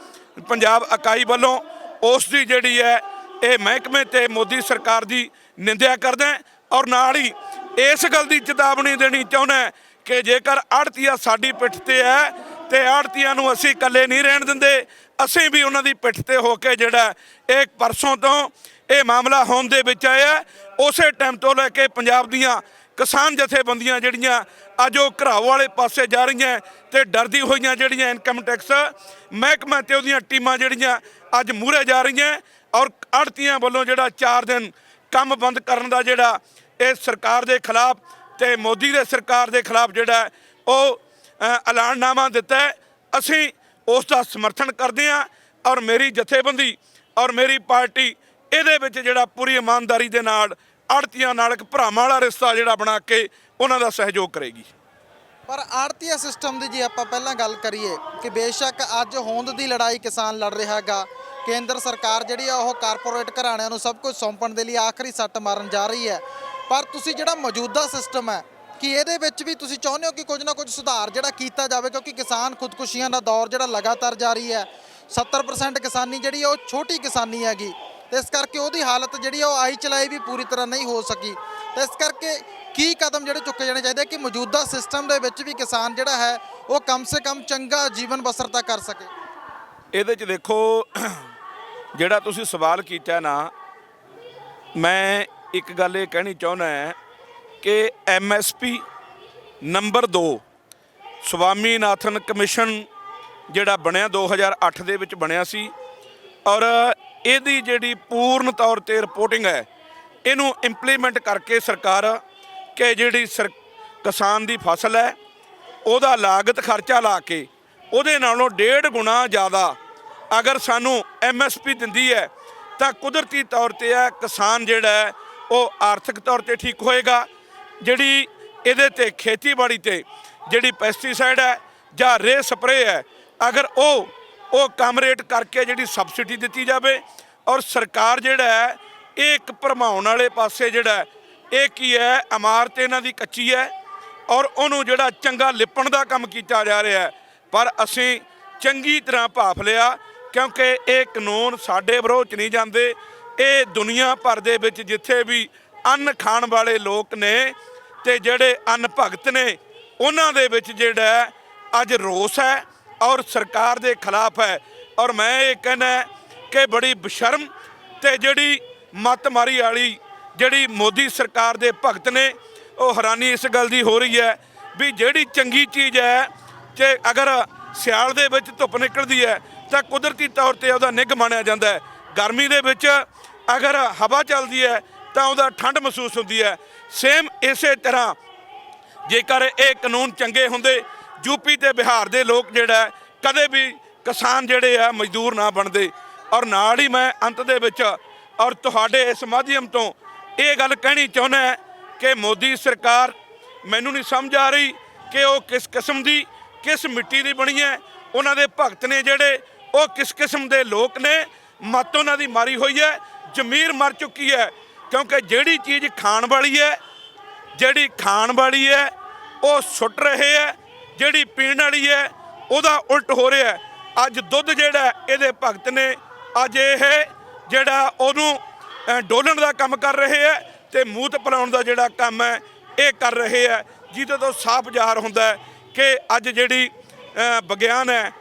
ਪੰਜਾਬ ਇਕਾਈ ਵੱਲੋਂ ਉਸ ਦੀ ਜਿਹੜੀ ਹੈ ਇਹ ਮਹਿਕਮੇ ਤੇ ਮੋਦੀ ਸਰਕਾਰ ਦੀ ਨਿੰਦਿਆ ਕਰਦਾ, ਔਰ ਨਾਲ ਹੀ ਇਸ ਗੱਲ ਦੀ ਚੇਤਾਵਨੀ ਦੇਣੀ ਚਾਹੁੰਦਾ ਕਿ ਜੇਕਰ ਆੜਤੀਆ ਸਾਡੀ ਪਿੱਠ ਤੇ ਹੈ ਤੇ ਆੜਤੀਆਂ ਨੂੰ ਅਸੀਂ ਇਕੱਲੇ ਨਹੀਂ ਰਹਿਣ ਦਿੰਦੇ। ਅਸੀਂ ਵੀ ਉਹਨਾਂ ਦੀ ਪਿੱਠ ਤੇ ਹੋ ਕੇ ਜਿਹੜਾ ਇਹ ਪਰਸੋਂ ਤੋਂ ਇਹ ਮਾਮਲਾ ਹੋਣ ਦੇ ਵਿੱਚ ਆਇਆ, ਉਸੇ ਟਾਈਮ ਤੋਂ ਲੈ ਕੇ ਪੰਜਾਬ ਦੀਆਂ ਕਿਸਾਨ ਜਥੇਬੰਦੀਆਂ ਜਿਹੜੀਆਂ ਅੱਜ ਉਹ ਘਰਾਓ ਵਾਲੇ ਪਾਸੇ ਜਾ ਰਹੀਆਂ ਤੇ ਡਰਦੀ ਹੋਈਆਂ ਜਿਹੜੀਆਂ ਇਨਕਮ ਟੈਕਸ ਮਹਿਕਮਾ ਤੇ ਉਹਦੀਆਂ ਟੀਮਾਂ ਜਿਹੜੀਆਂ ਅੱਜ ਮੂਹਰੇ ਜਾ ਰਹੀਆਂ, ਔਰ ਆੜਤੀਆਂ ਵੱਲੋਂ ਜਿਹੜਾ 4 ਦਿਨ ਕੰਮ ਬੰਦ ਕਰਨ ਦਾ ਜਿਹੜਾ ਇਹ ਸਰਕਾਰ ਦੇ ਖਿਲਾਫ ਤੇ ਮੋਦੀ ਦੇ ਸਰਕਾਰ ਦੇ ਖਿਲਾਫ ਜਿਹੜਾ ਉਹ ਐਲਾਨਨਾਮਾ ਦਿੱਤਾ ਹੈ। ਅਸੀਂ ਉਸ ਦਾ ਸਮਰਥਨ ਕਰਦੇ ਹਾਂ, ਔਰ ਮੇਰੀ ਜਥੇਬੰਦੀ ਔਰ ਮੇਰੀ ਪਾਰਟੀ ਇਹਦੇ ਵਿੱਚ ਜਿਹੜਾ ਪੂਰੀ ਇਮਾਨਦਾਰੀ ਦੇ ਨਾਲ ਆੜਤੀਆਂ ਨਾਲ ਇੱਕ ਭਰਾਵਾਂ ਵਾਲਾ ਰਿਸ਼ਤਾ ਜਿਹੜਾ ਬਣਾ ਕੇ ਉਹਨਾਂ ਦਾ ਸਹਿਯੋਗ ਕਰੇਗੀ। ਪਰ ਆੜਤੀਆ ਸਿਸਟਮ ਦੀ ਜੇ ਆਪਾਂ ਪਹਿਲਾਂ ਗੱਲ ਕਰੀਏ ਕਿ ਬੇਸ਼ੱਕ ਅੱਜ ਹੋਂਦ ਦੀ ਲੜਾਈ ਕਿਸਾਨ ਲੜ ਰਿਹਾ ਹੈਗਾ, ਕੇਂਦਰ ਸਰਕਾਰ ਜਿਹੜੀ ਆ ਉਹ ਕਾਰਪੋਰੇਟ ਘਰਾਣਿਆਂ ਨੂੰ ਸਭ ਕੁਝ ਸੌਂਪਣ ਦੇ ਲਈ ਆਖਰੀ ਸੱਟ ਮਾਰਨ ਜਾ ਰਹੀ ਹੈ, ਪਰ ਤੁਸੀਂ ਜਿਹੜਾ ਮੌਜੂਦਾ ਸਿਸਟਮ ਹੈ ਕਿ ਇਹਦੇ ਵਿੱਚ ਵੀ ਤੁਸੀਂ ਚਾਹੁੰਦੇ ਹੋ ਕਿ ਕੁਝ ਨਾ ਕੁਝ ਸੁਧਾਰ ਜਿਹੜਾ ਕੀਤਾ ਜਾਵੇ, ਕਿਉਂਕਿ ਕਿਸਾਨ ਖੁਦਕੁਸ਼ੀਆਂ ਦਾ ਦੌਰ ਜਿਹੜਾ ਲਗਾਤਾਰ ਜਾਰੀ ਹੈ। 70% ਕਿਸਾਨੀ ਜਿਹੜੀ ਉਹ ਛੋਟੀ ਕਿਸਾਨੀ ਹੈਗੀ, ਤੇ ਇਸ ਕਰਕੇ ਉਹਦੀ ਹਾਲਤ ਜਿਹੜੀ ਉਹ ਆਈ ਚਲਾਈ ਵੀ ਪੂਰੀ ਤਰ੍ਹਾਂ ਨਹੀਂ ਹੋ ਸਕੀ। ਤੇ ਇਸ ਕਰਕੇ ਕੀ ਕਦਮ ਜਿਹੜੇ ਚੁੱਕੇ ਜਾਣੇ ਚਾਹੀਦੇ ਕਿ ਮੌਜੂਦਾ ਸਿਸਟਮ ਦੇ ਵਿੱਚ ਵੀ ਕਿਸਾਨ ਜਿਹੜਾ ਹੈ ਉਹ ਕਮ ਸੇ ਕਮ ਚੰਗਾ ਜੀਵਨ ਬਸਰ ਤਾਂ ਕਰ ਸਕੇ? ਇਹਦੇ 'ਚ ਦੇਖੋ, ਜਿਹੜਾ ਤੁਸੀਂ ਸਵਾਲ ਕੀਤਾ ਨਾ, ਮੈਂ ਇੱਕ ਗੱਲ ਇਹ ਕਹਿਣੀ ਚਾਹੁੰਦਾ ਹੈ ਕਿ MSP ਨੰਬਰ 2 ਸਵਾਮੀਨਾਥਨ ਕਮਿਸ਼ਨ ਜਿਹੜਾ ਬਣਿਆ 2008 ਦੇ ਵਿੱਚ ਬਣਿਆ ਸੀ, ਔਰ ਇਹਦੀ ਜਿਹੜੀ ਪੂਰਨ ਤੌਰ ਤੇ ਰਿਪੋਰਟਿੰਗ ਹੈ ਇਹਨੂੰ ਇੰਪਲੀਮੈਂਟ ਕਰਕੇ ਸਰਕਾਰ ਕਿ ਜਿਹੜੀ ਕਿਸਾਨ ਦੀ ਫਸਲ ਹੈ ਉਹਦਾ ਲਾਗਤ ਖਰਚਾ ਲਾ ਕੇ ਉਹਦੇ ਨਾਲੋਂ 1.5 ਗੁਣਾ ਜ਼ਿਆਦਾ ਅਗਰ ਸਾਨੂੰ MSP ਦਿੰਦੀ ਹੈ ਤਾਂ ਕੁਦਰਤੀ ਤੌਰ ਤੇ ਹੈ ਕਿਸਾਨ ਜਿਹੜਾ ਹੈ ਉਹ ਆਰਥਿਕ ਤੌਰ ਤੇ ਠੀਕ ਹੋਏਗਾ। ਜਿਹੜੀ ਇਹਦੇ ਤੇ ਖੇਤੀਬਾੜੀ ਤੇ ਜਿਹੜੀ ਪੈਸਟੀਸਾਈਡ ਹੈ ਜਾਂ ਰੇ ਸਪਰੇ ਹੈ, ਅਗਰ ਉਹ ਕਮ ਰੇਟ ਕਰਕੇ ਜਿਹੜੀ ਸਬਸਿਡੀ ਦਿੱਤੀ ਜਾਵੇ ਔਰ ਸਰਕਾਰ ਜਿਹੜਾ ਹੈ ਇਹ ਇੱਕ ਭਰਮਾਉਣ ਵਾਲੇ ਪਾਸੇ ਜਿਹੜਾ ਇਹ ਕੀ ਹੈ, ਇਮਾਰਤ ਇਹਨਾਂ ਦੀ ਕੱਚੀ ਹੈ ਔਰ ਉਹਨੂੰ ਜਿਹੜਾ ਚੰਗਾ ਲਿਪਣ ਦਾ ਕੰਮ ਕੀਤਾ ਜਾ ਰਿਹਾ ਹੈ। ਪਰ ਅਸੀਂ ਚੰਗੀ ਤਰ੍ਹਾਂ ਭਾਫ ਲਿਆ ਕਿਉਂਕਿ ਇਹ ਕਾਨੂੰਨ ਸਾਡੇ ਵਿਰੋਧ 'ਚ ਨਹੀਂ ਜਾਂਦੇ। ਇਹ ਦੁਨੀਆ ਭਰ ਦੇ ਵਿੱਚ ਜਿੱਥੇ ਵੀ ਅੰਨ ਖਾਣ ਵਾਲੇ ਲੋਕ ਨੇ ਤੇ ਜਿਹੜੇ ਅੰਨ ਭਗਤ ਨੇ ਉਹਨਾਂ ਦੇ ਵਿੱਚ ਜਿਹੜਾ ਅੱਜ ਰੋਸ ਹੈ ਔਰ ਸਰਕਾਰ ਦੇ ਖਿਲਾਫ ਹੈ। ਔਰ ਮੈਂ ਇਹ ਕਹਿੰਦਾ ਕਿ ਬੜੀ ਬਸ਼ਰਮ ਤੇ ਜਿਹੜੀ ਮੱਤ ਮਾਰੀ ਵਾਲੀ ਜਿਹੜੀ ਮੋਦੀ ਸਰਕਾਰ ਦੇ ਭਗਤ ਨੇ, ਉਹ ਹੈਰਾਨੀ ਇਸ ਗੱਲ ਦੀ ਹੋ ਰਹੀ ਹੈ ਵੀ ਜਿਹੜੀ ਚੰਗੀ ਚੀਜ਼ ਹੈ ਕਿ ਅਗਰ ਸਿਆਲ ਦੇ ਵਿੱਚ ਧੁੱਪ ਨਿਕਲਦੀ ਹੈ ਤਾਂ ਕੁਦਰਤੀ ਤੌਰ ਤੇ ਉਹਦਾ ਨਿੱਘ ਮਾਣਿਆ ਜਾਂਦਾ ਹੈ। ਗਰਮੀ ਦੇ ਵਿੱਚ ਅਗਰ ਹਵਾ ਚੱਲਦੀ ਹੈ ਤਾਂ ਉਹਦਾ ਠੰਡ ਮਹਿਸੂਸ ਹੁੰਦੀ ਹੈ। ਸੇਮ ਇਸੇ ਤਰ੍ਹਾਂ ਜੇਕਰ ਇਹ ਕਾਨੂੰਨ ਚੰਗੇ ਹੁੰਦੇ, ਯੂਪੀ ਤੇ ਬਿਹਾਰ ਦੇ ਲੋਕ ਜਿਹੜਾ ਕਦੇ ਵੀ ਕਿਸਾਨ ਜਿਹੜੇ ਆ ਮਜ਼ਦੂਰ ਨਾ ਬਣਦੇ। ਔਰ ਨਾਲ ਹੀ ਮੈਂ ਅੰਤ ਦੇ ਵਿੱਚ ਔਰ ਤੁਹਾਡੇ ਇਸ ਮਾਧਿਅਮ ਤੋਂ ਇਹ ਗੱਲ ਕਹਿਣੀ ਚਾਹੁੰਦਾ ਕਿ ਮੋਦੀ ਸਰਕਾਰ ਮੈਨੂੰ ਨਹੀਂ ਸਮਝ ਆ ਰਹੀ ਕਿ ਉਹ ਕਿਸ ਕਿਸਮ ਦੀ ਕਿਸ ਮਿੱਟੀ ਦੀ ਬਣੀ ਹੈ। ਉਹਨਾਂ ਦੇ ਭਗਤ ਨੇ ਜਿਹੜੇ ਉਹ ਕਿਸ ਕਿਸਮ ਦੇ ਲੋਕ ਨੇ, ਮੱਤ ਉਹਨਾਂ ਦੀ ਮਾਰੀ ਹੋਈ ਹੈ, ਜ਼ਮੀਰ ਮਰ ਚੁੱਕੀ ਹੈ। ਕਿਉਂਕਿ ਜਿਹੜੀ ਚੀਜ਼ ਖਾਣ ਵਾਲੀ ਹੈ ਉਹ ਸੁੱਟ ਰਹੇ ਹੈ, ਜਿਹੜੀ ਪੀਣ ਵਾਲੀ ਹੈ ਉਹਦਾ ਉਲਟ ਹੋ ਰਿਹਾ। ਅੱਜ ਦੁੱਧ ਜਿਹੜਾ ਇਹਦੇ ਭਗਤ ਨੇ ਅੱਜ ਇਹ ਜਿਹੜਾ ਉਹਨੂੰ ਡੋਲਣ ਦਾ ਕੰਮ ਕਰ ਰਹੇ ਹੈ ਤੇ ਮੂਤ ਪਿਲਾਉਣ ਦਾ ਜਿਹੜਾ ਕੰਮ ਹੈ ਇਹ ਕਰ ਰਹੇ ਹੈ, ਜਿਹਦੇ ਤੋਂ ਸਾਫ਼ ਜ਼ਾਹਰ ਹੁੰਦਾ ਹੈ ਕਿ ਅੱਜ ਜਿਹੜੀ ਵਿਗਿਆਨ ਹੈ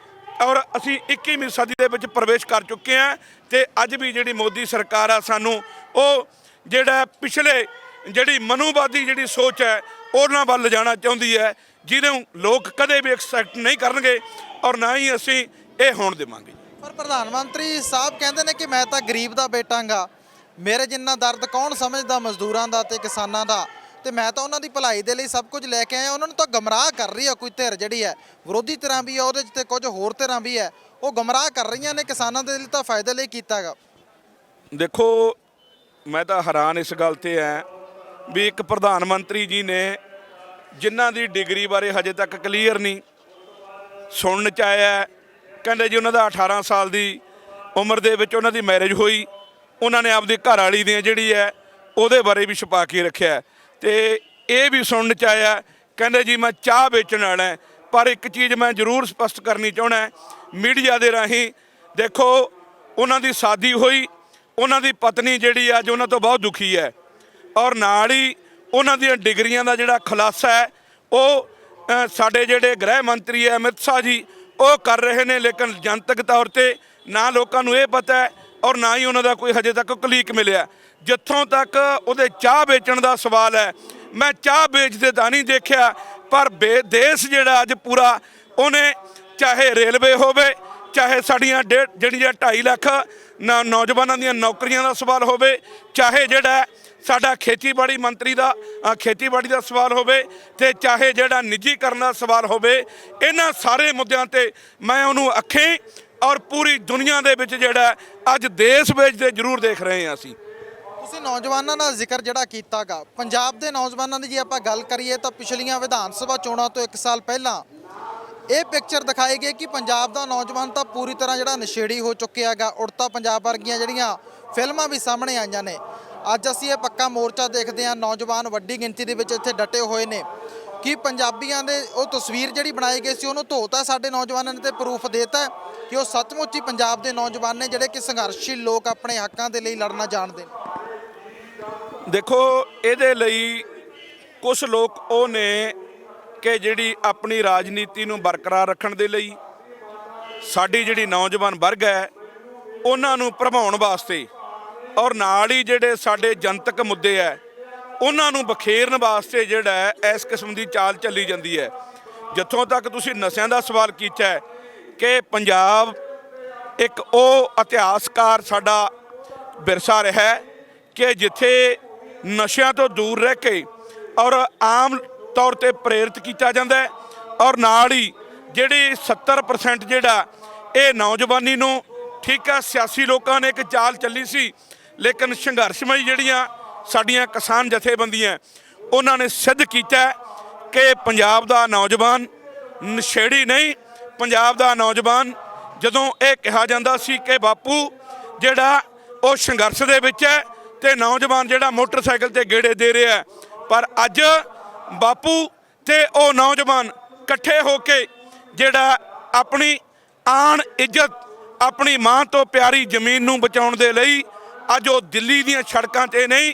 ਔਰ ਅਸੀਂ 21ਵੀਂ ਸਦੀ ਦੇ ਵਿੱਚ ਪ੍ਰਵੇਸ਼ ਕਰ ਚੁੱਕੇ ਹਾਂ। ਤੇ ਅੱਜ ਵੀ ਜਿਹੜੀ ਮੋਦੀ ਸਰਕਾਰ ਆ ਸਾਨੂੰ ਉਹ ਜਿਹੜਾ ਪਿਛਲੇ ਜਿਹੜੀ ਮਨੂਵਾਦੀ ਜਿਹੜੀ ਸੋਚ ਹੈ ਉਹਨਾਂ ਵੱਲ ਲਿਜਾਣਾ ਚਾਹੁੰਦੀ ਹੈ, ਜਿਹਨੂੰ ਲੋਕ ਕਦੇ ਵੀ ਐਕਸੈਪਟ ਨਹੀਂ ਕਰਨਗੇ ਔਰ ਨਾ ਹੀ ਅਸੀਂ ਇਹ ਹੋਣ ਦੇਵਾਂਗੇ। ਪਰ ਪ੍ਰਧਾਨ ਮੰਤਰੀ ਸਾਹਿਬ ਕਹਿੰਦੇ ਨੇ ਕਿ ਮੈਂ ਤਾਂ ਗਰੀਬ ਦਾ ਬੇਟਾ ਗਾ, ਮੇਰੇ ਜਿੰਨਾ ਦਰਦ ਕੌਣ ਸਮਝਦਾ ਮਜ਼ਦੂਰਾਂ ਦਾ ਤੇ ਕਿਸਾਨਾਂ ਦਾ, ਤੇ ਮੈਂ ਤਾਂ ਉਹਨਾਂ ਦੀ ਭਲਾਈ ਦੇ ਲਈ ਸਭ ਕੁਝ ਲੈ ਕੇ ਆਇਆ। ਉਹਨਾਂ ਨੂੰ ਤਾਂ ਗਮਰਾਹ ਕਰ ਰਹੀ ਹੈ ਕੋਈ ਧਿਰ ਜਿਹੜੀ ਹੈ, ਵਿਰੋਧੀ ਧਿਰਾਂ ਵੀ ਹੈ ਉਹਦੇ 'ਚ ਤੇ ਕੁਝ ਹੋਰ ਧਿਰਾਂ ਵੀ ਹੈ, ਉਹ ਗਮਰਾਹ ਕਰ ਰਹੀਆਂ ਨੇ। ਕਿਸਾਨਾਂ ਦੇ ਲਈ ਤਾਂ ਫਾਇਦੇ ਲਈ ਕੀਤਾ ਗਾ। ਦੇਖੋ ਮੈਂ ਤਾਂ ਹੈਰਾਨ ਇਸ ਗੱਲ ਤੇ ਹੈ ਵੀ ਇੱਕ ਪ੍ਰਧਾਨ ਮੰਤਰੀ ਜੀ ਨੇ ਜਿਨ੍ਹਾਂ ਦੀ ਡਿਗਰੀ ਬਾਰੇ ਹਜੇ ਤੱਕ ਕਲੀਅਰ ਨਹੀਂ, ਸੁਣਨ 'ਚ ਆਇਆ ਕਹਿੰਦੇ ਜੀ ਉਹਨਾਂ ਦਾ 18 ਸਾਲ ਦੀ ਉਮਰ ਦੇ ਵਿੱਚ ਉਹਨਾਂ ਦੀ ਮੈਰਿਜ ਹੋਈ, ਉਹਨਾਂ ਨੇ ਆਪਦੀ ਘਰ ਵਾਲੀ ਦੀਆਂ ਜਿਹੜੀ ਹੈ ਉਹਦੇ ਬਾਰੇ ਵੀ ਛੁਪਾ ਕੇ ਰੱਖਿਆ। ਤੇ ਇਹ ਵੀ ਸੁਣਨ 'ਚ ਆਇਆ ਕਹਿੰਦੇ ਜੀ ਮੈਂ ਚਾਹ ਵੇਚਣ ਵਾਲਾ। ਪਰ ਇੱਕ ਚੀਜ਼ ਮੈਂ ਜ਼ਰੂਰ ਸਪਸ਼ਟ ਕਰਨੀ ਚਾਹੁੰਦਾ ਮੀਡੀਆ ਦੇ ਰਾਹੀਂ, ਦੇਖੋ ਉਹਨਾਂ ਦੀ ਸ਼ਾਦੀ ਹੋਈ, ਉਹਨਾਂ ਦੀ ਪਤਨੀ ਜਿਹੜੀ ਅੱਜ ਉਹਨਾਂ ਤੋਂ ਬਹੁਤ ਦੁਖੀ ਹੈ ਔਰ ਨਾਲ ਹੀ ਉਹਨਾਂ ਦੀਆਂ ਡਿਗਰੀਆਂ ਦਾ ਜਿਹੜਾ ਖੁਲਾਸਾ ਹੈ ਉਹ ਸਾਡੇ ਜਿਹੜੇ ਗ੍ਰਹਿ ਮੰਤਰੀ ਹੈ ਅਮਿਤ ਸ਼ਾਹ ਜੀ ਉਹ ਕਰ ਰਹੇ ਨੇ। ਲੇਕਿਨ ਜਨਤਕ ਤੌਰ ਤੇ ਨਾ ਲੋਕਾਂ ਨੂੰ ਇਹ ਪਤਾ ਹੈ ਔਰ ਨਾ ਹੀ ਉਹਨਾਂ ਦਾ ਕੋਈ ਹਜੇ ਤੱਕ ਕਲੀਕ ਮਿਲਿਆ। ਜਿੱਥੋਂ ਤੱਕ ਉਹਦੇ ਚਾਹ ਵੇਚਣ ਦਾ ਸਵਾਲ ਹੈ, ਮੈਂ ਚਾਹ ਵੇਚਦੇ ਤਾਂ ਨਹੀਂ ਦੇਖਿਆ, ਪਰ ਦੇਸ਼ ਜਿਹੜਾ ਅੱਜ ਪੂਰਾ ਉਹਨੇ ਚਾਹੇ ਰੇਲਵੇ ਹੋਵੇ, ਚਾਹੇ ਸਾਡੀਆਂ ਜਿਹੜੀਆਂ 2.5 ਲੱਖ ਨੌਜਵਾਨਾਂ ਦੀਆਂ ਨੌਕਰੀਆਂ ਦਾ ਸਵਾਲ ਹੋਵੇ, ਚਾਹੇ ਜਿਹੜਾ ਸਾਡਾ ਖੇਤੀਬਾੜੀ ਮੰਤਰੀ ਦਾ ਖੇਤੀਬਾੜੀ ਦਾ ਸਵਾਲ ਹੋਵੇ, ਤੇ ਚਾਹੇ ਜਿਹੜਾ ਨਿੱਜੀਕਰਨ ਦਾ ਸਵਾਲ ਹੋਵੇ, ਇਹਨਾਂ ਸਾਰੇ ਮੁੱਦਿਆਂ ਤੇ ਮੈਂ ਉਹਨੂੰ ਅੱਖੀਂ ਔਰ ਪੂਰੀ ਦੁਨੀਆ ਦੇ ਵਿੱਚ ਜਿਹੜਾ ਅੱਜ ਦੇਸ਼ ਵੇਚਦੇ ਜ਼ਰੂਰ ਦੇਖ ਰਹੇ ਹਾਂ ਅਸੀਂ। ਤੁਸੀਂ ਨੌਜਵਾਨਾਂ ਦਾ ਜ਼ਿਕਰ ਜਿਹੜਾ ਕੀਤਾ ਗਾ, ਪੰਜਾਬ ਦੇ ਨੌਜਵਾਨਾਂ ਦੀ ਜੇ ਆਪਾਂ ਗੱਲ ਕਰੀਏ ਤਾਂ ਪਿਛਲੀਆਂ ਵਿਧਾਨ ਸਭਾ ਚੋਣਾਂ ਤੋਂ 1 ਸਾਲ ਪਹਿਲਾਂ ਇਹ ਪਿਕਚਰ ਦਿਖਾਈ ਗਈ ਕਿ ਪੰਜਾਬ ਦਾ ਨੌਜਵਾਨ ਤਾਂ ਪੂਰੀ ਤਰ੍ਹਾਂ ਜਿਹੜਾ ਨਸ਼ੇੜੀ ਹੋ ਚੁੱਕਿਆ ਗਾ। ਉੜਤਾ ਪੰਜਾਬ ਵਰਗੀਆਂ ਜਿਹੜੀਆਂ ਫਿਲਮਾਂ ਵੀ ਸਾਹਮਣੇ ਆਈਆਂ ਨੇ। ਅੱਜ ਅਸੀਂ ਇਹ ਪੱਕਾ ਮੋਰਚਾ ਦੇਖਦੇ ਹਾਂ, ਨੌਜਵਾਨ ਵੱਡੀ ਗਿਣਤੀ ਦੇ ਵਿੱਚ ਇੱਥੇ ਡਟੇ ਹੋਏ ਨੇ ਕਿ ਪੰਜਾਬੀਆਂ ਦੇ ਉਹ ਤਸਵੀਰ ਜਿਹੜੀ ਬਣਾਈ ਗਈ ਸੀ ਉਹਨੂੰ ਧੋਤਾ ਸਾਡੇ ਨੌਜਵਾਨਾਂ ਨੇ ਤੇ ਪ੍ਰੂਫ ਦੇਤਾ ਕਿ ਉਹ ਸੱਚਮੁੱਚ ਹੀ ਪੰਜਾਬ ਦੇ ਨੌਜਵਾਨ ਨੇ ਜਿਹੜੇ ਕਿ ਸੰਘਰਸ਼ੀਲ ਲੋਕ ਆਪਣੇ ਹੱਕਾਂ ਦੇ ਲਈ ਲੜਨਾ ਜਾਣਦੇ ਨੇ। ਦੇਖੋ ਇਹਦੇ ਲਈ ਕੁਝ ਲੋਕ ਉਹ ਨੇ ਕਿ ਜਿਹੜੀ ਆਪਣੀ ਰਾਜਨੀਤੀ ਨੂੰ ਬਰਕਰਾਰ ਰੱਖਣ ਦੇ ਲਈ ਸਾਡੀ ਜਿਹੜੀ ਨੌਜਵਾਨ ਵਰਗ ਹੈ ਉਹਨਾਂ ਨੂੰ ਭਰਮਾਉਣ ਵਾਸਤੇ ਔਰ ਨਾਲ ਹੀ ਜਿਹੜੇ ਸਾਡੇ ਜਨਤਕ ਮੁੱਦੇ ਹੈ ਉਹਨਾਂ ਨੂੰ ਬਖੇਰਨ ਵਾਸਤੇ ਜਿਹੜਾ ਇਸ ਕਿਸਮ ਦੀ ਚਾਲ ਚੱਲੀ ਜਾਂਦੀ ਹੈ। ਜਿੱਥੋਂ ਤੱਕ ਤੁਸੀਂ ਨਸ਼ਿਆਂ ਦਾ ਸਵਾਲ ਕੀਤਾ ਹੈ ਕਿ ਪੰਜਾਬ ਇੱਕ ਉਹ ਇਤਿਹਾਸਕਾਰ ਸਾਡਾ ਵਿਰਸਾ ਰਿਹਾ ਕਿ ਜਿੱਥੇ ਨਸ਼ਿਆਂ ਤੋਂ ਦੂਰ ਰਹਿ ਕੇ ਔਰ ਆਮ ਤੌਰ ਤੇ ਪ੍ਰੇਰਿਤ ਕੀਤਾ ਜਾਂਦਾ ਹੈ ਔਰ ਨਾਲ ਹੀ ਜਿਹੜੀ 70% ਜਿਹੜਾ ਇਹ ਨੌਜਵਾਨੀ ਨੂੰ ਠੀਕ ਹੈ ਸਿਆਸੀ ਲੋਕਾਂ ਨੇ ਇੱਕ ਚਾਲ ਚੱਲੀ ਸੀ, ਲੇਕਿਨ ਸੰਘਰਸ਼ਮਈ ਜਿਹੜੀਆਂ ਸਾਡੀਆਂ ਕਿਸਾਨ ਜਥੇਬੰਦੀਆਂ ਉਹਨਾਂ ਨੇ ਸਿੱਧ ਕੀਤਾ ਕਿ ਪੰਜਾਬ ਦਾ ਨੌਜਵਾਨ ਨਸ਼ੇੜੀ ਨਹੀਂ। ਪੰਜਾਬ ਦਾ ਨੌਜਵਾਨ, ਜਦੋਂ ਇਹ ਕਿਹਾ ਜਾਂਦਾ ਸੀ ਕਿ ਬਾਪੂ ਜਿਹੜਾ ਉਹ ਸੰਘਰਸ਼ ਦੇ ਵਿੱਚ ਹੈ ਤੇ ਨੌਜਵਾਨ ਜਿਹੜਾ ਮੋਟਰਸਾਈਕਲ ਤੇ ਗੇੜੇ ਦੇ ਰਿਹਾ ਹੈ, ਪਰ ਅੱਜ ਬਾਪੂ ਤੇ ਉਹ ਨੌਜਵਾਨ ਇਕੱਠੇ ਹੋ ਕੇ ਜਿਹੜਾ ਆਪਣੀ ਆਣ ਇੱਜ਼ਤ, ਆਪਣੀ ਮਾਂ ਤੋਂ ਪਿਆਰੀ ਜ਼ਮੀਨ ਨੂੰ ਬਚਾਉਣ ਦੇ ਲਈ ਅੱਜ ਉਹ ਦਿੱਲੀ ਦੀਆਂ ਸੜਕਾਂ ਤੇ ਨਹੀਂ,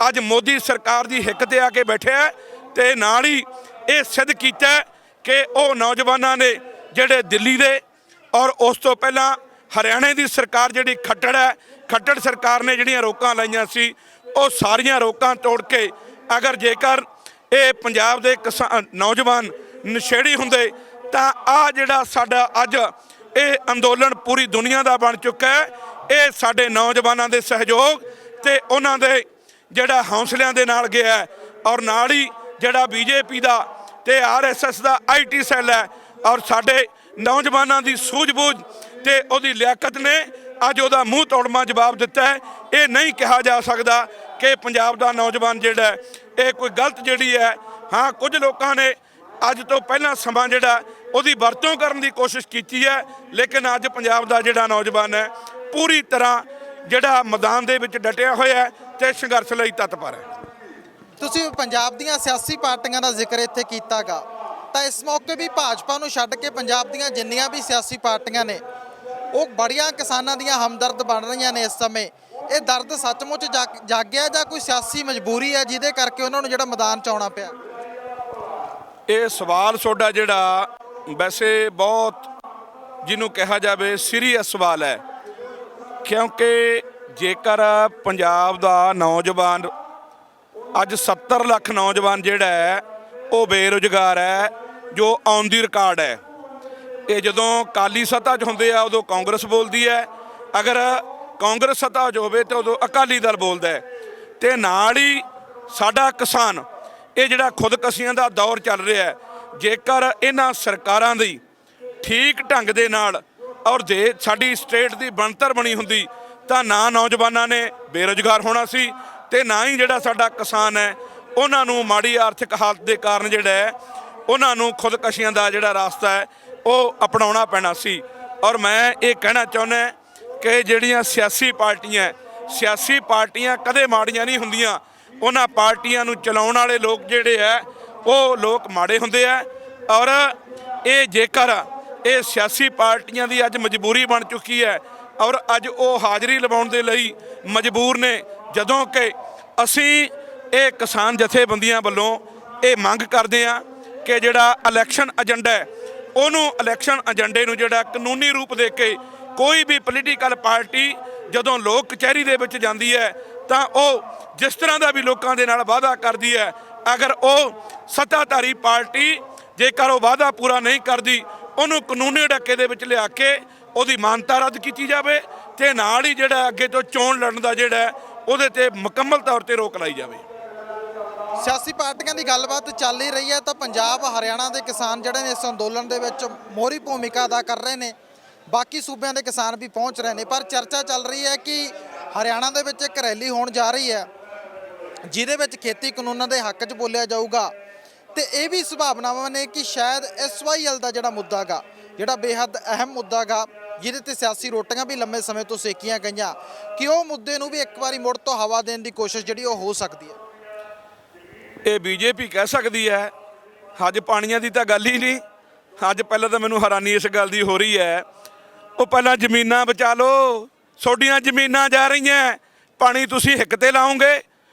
ਅੱਜ ਮੋਦੀ ਸਰਕਾਰ ਦੀ ਹਿੱਕ ਤੇ ਆ ਕੇ ਬੈਠਿਆ ਤੇ ਨਾਲ ਹੀ ਇਹ ਸਿੱਧ ਕੀਤਾ ਕਿ ਉਹ ਨੌਜਵਾਨਾਂ ਨੇ ਜਿਹੜੇ ਦਿੱਲੀ ਦੇ ਔਰ ਉਸ ਤੋਂ ਪਹਿਲਾਂ ਹਰਿਆਣੇ ਦੀ ਸਰਕਾਰ ਜਿਹੜੀ ਖੱਟੜ ਹੈ, ਖੱਟੜ ਸਰਕਾਰ ਨੇ ਜਿਹੜੀਆਂ ਰੋਕਾਂ ਲਾਈਆਂ ਸੀ ਉਹ ਸਾਰੀਆਂ ਰੋਕਾਂ ਤੋੜ ਕੇ ਅਗਰ ਜੇਕਰ ਇਹ ਪੰਜਾਬ ਦੇ ਨੌਜਵਾਨ ਨਸ਼ੇੜੀ ਹੁੰਦੇ ਤਾਂ ਆ ਜਿਹੜਾ ਸਾਡਾ ਅੱਜ ਇਹ ਅੰਦੋਲਨ ਪੂਰੀ ਦੁਨੀਆ ਦਾ ਬਣ ਚੁੱਕਾ ਹੈ। ਇਹ ਸਾਡੇ ਨੌਜਵਾਨਾਂ ਦੇ ਸਹਿਯੋਗ ਤੇ ਉਹਨਾਂ ਦੇ ਜਿਹੜਾ ਹੌਸਲਿਆਂ ਦੇ ਨਾਲ ਗਿਆ ਹੈ, ਔਰ ਨਾਲ ਹੀ ਜਿਹੜਾ ਬੀਜੇਪੀ ਦਾ ਤੇ ਆਰਐਸਐਸ ਦਾ ਆਈਟੀ ਸੈੱਲ ਹੈ ਔਰ ਸਾਡੇ ਨੌਜਵਾਨਾਂ ਦੀ ਸੂਝ-ਬੂਝ ਤੇ ਉਹਦੀ ਲਿਆਕਤ ਨੇ ਅੱਜ ਉਹਦਾ ਮੂੰਹ ਤੋੜਵਾਂ ਜਵਾਬ ਦਿੱਤਾ ਹੈ। ਇਹ ਨਹੀਂ ਕਿਹਾ ਜਾ ਸਕਦਾ ਕਿ ਪੰਜਾਬ ਦਾ ਨੌਜਵਾਨ ਜਿਹੜਾ ਇਹ ਕੋਈ ਗਲਤ ਜਿਹੜੀ ਹੈ। ਹਾਂ, ਕੁਝ ਲੋਕਾਂ ਨੇ ਅੱਜ ਤੋਂ ਪਹਿਲਾਂ ਸਮਾਂ ਜਿਹੜਾ ਉਹਦੀ ਵਰਤੋਂ ਕਰਨ ਦੀ ਕੋਸ਼ਿਸ਼ ਕੀਤੀ ਹੈ, ਲੇਕਿਨ ਅੱਜ ਪੰਜਾਬ ਦਾ ਜਿਹੜਾ ਨੌਜਵਾਨ ਹੈ ਪੂਰੀ ਤਰ੍ਹਾਂ ਜਿਹੜਾ ਮੈਦਾਨ ਦੇ ਵਿੱਚ ਡਟਿਆ ਹੋਇਆ ਹੈ ਤੇ ਸੰਘਰਸ਼ ਲਈ ਤਤਪਰ ਹੈ। ਤੁਸੀਂ ਪੰਜਾਬ ਦੀਆਂ ਸਿਆਸੀ ਪਾਰਟੀਆਂ ਦਾ ਜ਼ਿਕਰ ਇੱਥੇ ਕੀਤਾਗਾ, ਤਾਂ ਇਸ ਮੌਕੇ ਵੀ ਭਾਜਪਾ ਨੂੰ ਛੱਡ ਕੇ ਪੰਜਾਬ ਦੀਆਂ ਜਿੰਨੀਆਂ ਵੀ ਸਿਆਸੀ ਪਾਰਟੀਆਂ ਨੇ ਉਹ ਬੜੀਆਂ ਕਿਸਾਨਾਂ ਦੀਆਂ ਹਮਦਰਦ ਬਣ ਰਹੀਆਂ ਨੇ ਇਸ ਸਮੇਂ। ਇਹ ਦਰਦ ਸੱਚਮੁੱਚ ਜਾਗਿਆ ਜਾਂ ਕੋਈ ਸਿਆਸੀ ਮਜਬੂਰੀ ਹੈ ਜਿਹਦੇ ਕਰਕੇ ਉਹਨਾਂ ਨੂੰ ਜਿਹੜਾ ਮੈਦਾਨ 'ਚ ਆਉਣਾ ਪਿਆ? ਇਹ ਸਵਾਲ ਤੁਹਾਡਾ ਜਿਹੜਾ ਵੈਸੇ ਬਹੁਤ ਜਿਹਨੂੰ ਕਿਹਾ ਜਾਵੇ ਸੀਰੀਅਸ ਸਵਾਲ ਹੈ, ਕਿਉਂਕਿ ਜੇਕਰ ਪੰਜਾਬ ਦਾ ਨੌਜਵਾਨ ਅੱਜ 70 ਲੱਖ ਨੌਜਵਾਨ ਜਿਹੜਾ ਹੈ ਉਹ ਬੇਰੁਜ਼ਗਾਰ ਹੈ, ਜੋ ਔਨ ਦੀ ਰਿਕਾਰਡ ਹੈ। ਇਹ ਜਦੋਂ ਅਕਾਲੀ ਸੱਤਾ 'ਚ ਹੁੰਦੇ ਆ ਉਦੋਂ ਕਾਂਗਰਸ ਬੋਲਦੀ ਹੈ, ਅਗਰ ਕਾਂਗਰਸ ਸੱਤਾ 'ਚ ਹੋਵੇ ਤਾਂ ਉਦੋਂ ਅਕਾਲੀ ਦਲ ਬੋਲਦਾ ਹੈ। ਤੇ ਨਾਲ ਹੀ ਸਾਡਾ ਕਿਸਾਨ ਇਹ ਜਿਹੜਾ ਖੁਦਕਸ਼ੀਆਂ ਦਾ ਦੌਰ ਚੱਲ ਰਿਹਾ ਹੈ, ਜੇਕਰ ਇਹਨਾਂ ਸਰਕਾਰਾਂ ਦੀ ਠੀਕ ਢੰਗ ਦੇ ਨਾਲ ਔਰ ਦੇ ਸਾਡੀ ਸਟੇਟ ਦੀ ਬਣਤਰ ਬਣੀ ਹੁੰਦੀ ਤਾਂ ਨਾ ਨੌਜਵਾਨਾਂ ਨੇ ਬੇਰੁਜ਼ਗਾਰ ਹੋਣਾ ਸੀ ਤੇ ਨਾ ਹੀ ਜਿਹੜਾ ਸਾਡਾ ਕਿਸਾਨ ਹੈ ਉਹਨਾਂ ਨੂੰ ਮਾੜੀ ਆਰਥਿਕ ਹਾਲਤ ਦੇ ਕਾਰਨ ਜਿਹੜਾ ਹੈ ਉਹਨਾਂ ਨੂੰ ਖੁਦਕਸ਼ੀਆਂ ਦਾ ਜਿਹੜਾ ਰਾਸਤਾ ਹੈ ਉਹ ਅਪਣਾਉਣਾ ਪੈਣਾ ਸੀ। ਔਰ ਮੈਂ ਇਹ ਕਹਿਣਾ ਚਾਹੁੰਦਾ ਕਿ ਜਿਹੜੀਆਂ ਸਿਆਸੀ ਪਾਰਟੀਆਂ ਕਦੇ ਮਾੜੀਆਂ ਨਹੀਂ ਹੁੰਦੀਆਂ। ਉਹਨਾਂ ਪਾਰਟੀਆਂ ਨੂੰ ਚਲਾਉਣ ਵਾਲੇ ਲੋਕ ਜਿਹੜੇ ਹੈ ਉਹ ਲੋਕ ਮਾੜੇ ਹੁੰਦੇ ਆ। ਔਰ ਇਹ ਜੇਕਰ ਇਹ ਸਿਆਸੀ ਪਾਰਟੀਆਂ ਦੀ ਅੱਜ ਮਜਬੂਰੀ ਬਣ ਚੁੱਕੀ ਹੈ ਔਰ ਅੱਜ ਉਹ ਹਾਜ਼ਰੀ ਲਵਾਉਣ ਦੇ ਲਈ ਮਜਬੂਰ ਨੇ, ਜਦੋਂ ਕਿ ਅਸੀਂ ਇਹ ਕਿਸਾਨ ਜਥੇਬੰਦੀਆਂ ਵੱਲੋਂ ਇਹ ਮੰਗ ਕਰਦੇ ਹਾਂ ਕਿ ਜਿਹੜਾ ਇਲੈਕਸ਼ਨ ਏਜੰਡਾ ਹੈ ਉਹਨੂੰ ਇਲੈਕਸ਼ਨ ਏਜੰਡੇ ਨੂੰ ਜਿਹੜਾ ਕਾਨੂੰਨੀ ਰੂਪ ਦੇ ਕੇ ਕੋਈ ਵੀ ਪੋਲੀਟੀਕਲ ਪਾਰਟੀ ਜਦੋਂ ਲੋਕ ਕਚਹਿਰੀ ਦੇ ਵਿੱਚ ਜਾਂਦੀ ਹੈ ਤਾਂ ਉਹ ਜਿਸ ਤਰ੍ਹਾਂ ਦਾ ਵੀ ਲੋਕਾਂ ਦੇ ਨਾਲ ਵਾਅਦਾ ਕਰਦੀ ਹੈ, ਅਗਰ ਉਹ ਸੱਤਾਧਾਰੀ ਪਾਰਟੀ ਜੇਕਰ ਉਹ ਵਾਅਦਾ ਪੂਰਾ ਨਹੀਂ ਕਰਦੀ ਉਹਨੂੰ ਕਾਨੂੰਨੀ ਡੱਕੇ ਦੇ ਵਿੱਚ ਲਿਆ ਕੇ ਉਹਦੀ ਮਾਨਤਾ ਰੱਦ ਕੀਤੀ ਜਾਵੇ ਤੇ ਨਾਲ ਹੀ ਜਿਹੜਾ ਅੱਗੇ ਤੋਂ ਚੋਣ ਲੜਨ ਦਾ ਜਿਹੜਾ ਉਹਦੇ ਤੇ ਮੁਕੰਮਲ ਤੌਰ ਤੇ ਰੋਕ ਲਾਈ ਜਾਵੇ। ਸਿਆਸੀ ਪਾਰਟੀਆਂ ਦੀ ਗੱਲਬਾਤ ਚੱਲ ਹੀ ਰਹੀ ਹੈ ਤਾਂ ਪੰਜਾਬ ਹਰਿਆਣਾ ਦੇ ਕਿਸਾਨ ਜਿਹੜੇ ਨੇ ਇਸ ਅੰਦੋਲਨ ਦੇ ਵਿੱਚ ਮੋਹਰੀ ਭੂਮਿਕਾ ਅਦਾ ਕਰ ਰਹੇ ਨੇ, ਬਾਕੀ ਸੂਬਿਆਂ ਦੇ ਕਿਸਾਨ ਵੀ ਪਹੁੰਚ ਰਹੇ ਨੇ। ਪਰ ਚਰਚਾ ਚੱਲ ਰਹੀ ਹੈ ਕਿ ਹਰਿਆਣਾ ਦੇ ਵਿੱਚ ਇੱਕ ਰੈਲੀ ਹੋਣ ਜਾ ਰਹੀ ਹੈ ਜਿਹਦੇ ਵਿੱਚ ਖੇਤੀ ਕਾਨੂੰਨਾਂ ਦੇ ਹੱਕ 'ਚ ਬੋਲਿਆ ਜਾਊਗਾ ਤੇ ਇਹ ਵੀ ਸੰਭਾਵਨਾਵਾਂ ਨੇ ਕਿ ਸ਼ਾਇਦ SYL ਦਾ ਜਿਹੜਾ ਮੁੱਦਾ ਗਾ, ਜਿਹੜਾ ਬੇਹੱਦ ਅਹਿਮ ਮੁੱਦਾ ਗਾ, ਜਿਹਦੇ ਤੇ ਸਿਆਸੀ ਰੋਟੀਆਂ ਵੀ ਲੰਮੇ ਸਮੇਂ ਤੋਂ ਸੇਕੀਆਂ ਗਈਆਂ, ਕਿ ਉਹ ਮੁੱਦੇ ਨੂੰ ਵੀ ਇੱਕ ਵਾਰੀ ਮੁੜ ਤੋਂ ਹਵਾ ਦੇਣ ਦੀ ਕੋਸ਼ਿਸ਼ ਜਿਹੜੀ ਉਹ ਹੋ ਸਕਦੀ ਹੈ। ਇਹ ਬੀਜੇਪੀ ਕਹਿ ਸਕਦੀ ਹੈ, ਅੱਜ ਪਾਣੀਆਂ ਦੀ ਤਾਂ ਗੱਲ ਹੀ ਨਹੀਂ। ਅੱਜ ਪਹਿਲਾਂ ਤਾਂ ਮੈਨੂੰ ਹੈਰਾਨੀ ਇਸ ਗੱਲ ਦੀ ਹੋ ਰਹੀ ਹੈ, ਉਹ ਪਹਿਲਾਂ ਜ਼ਮੀਨਾਂ ਬਚਾ ਲਓ, ਤੁਹਾਡੀਆਂ ਜ਼ਮੀਨਾਂ ਜਾ ਰਹੀਆਂ, ਪਾਣੀ ਤੁਸੀਂ ਹਿੱਕ ਤੇ ਲਾਓਗੇ।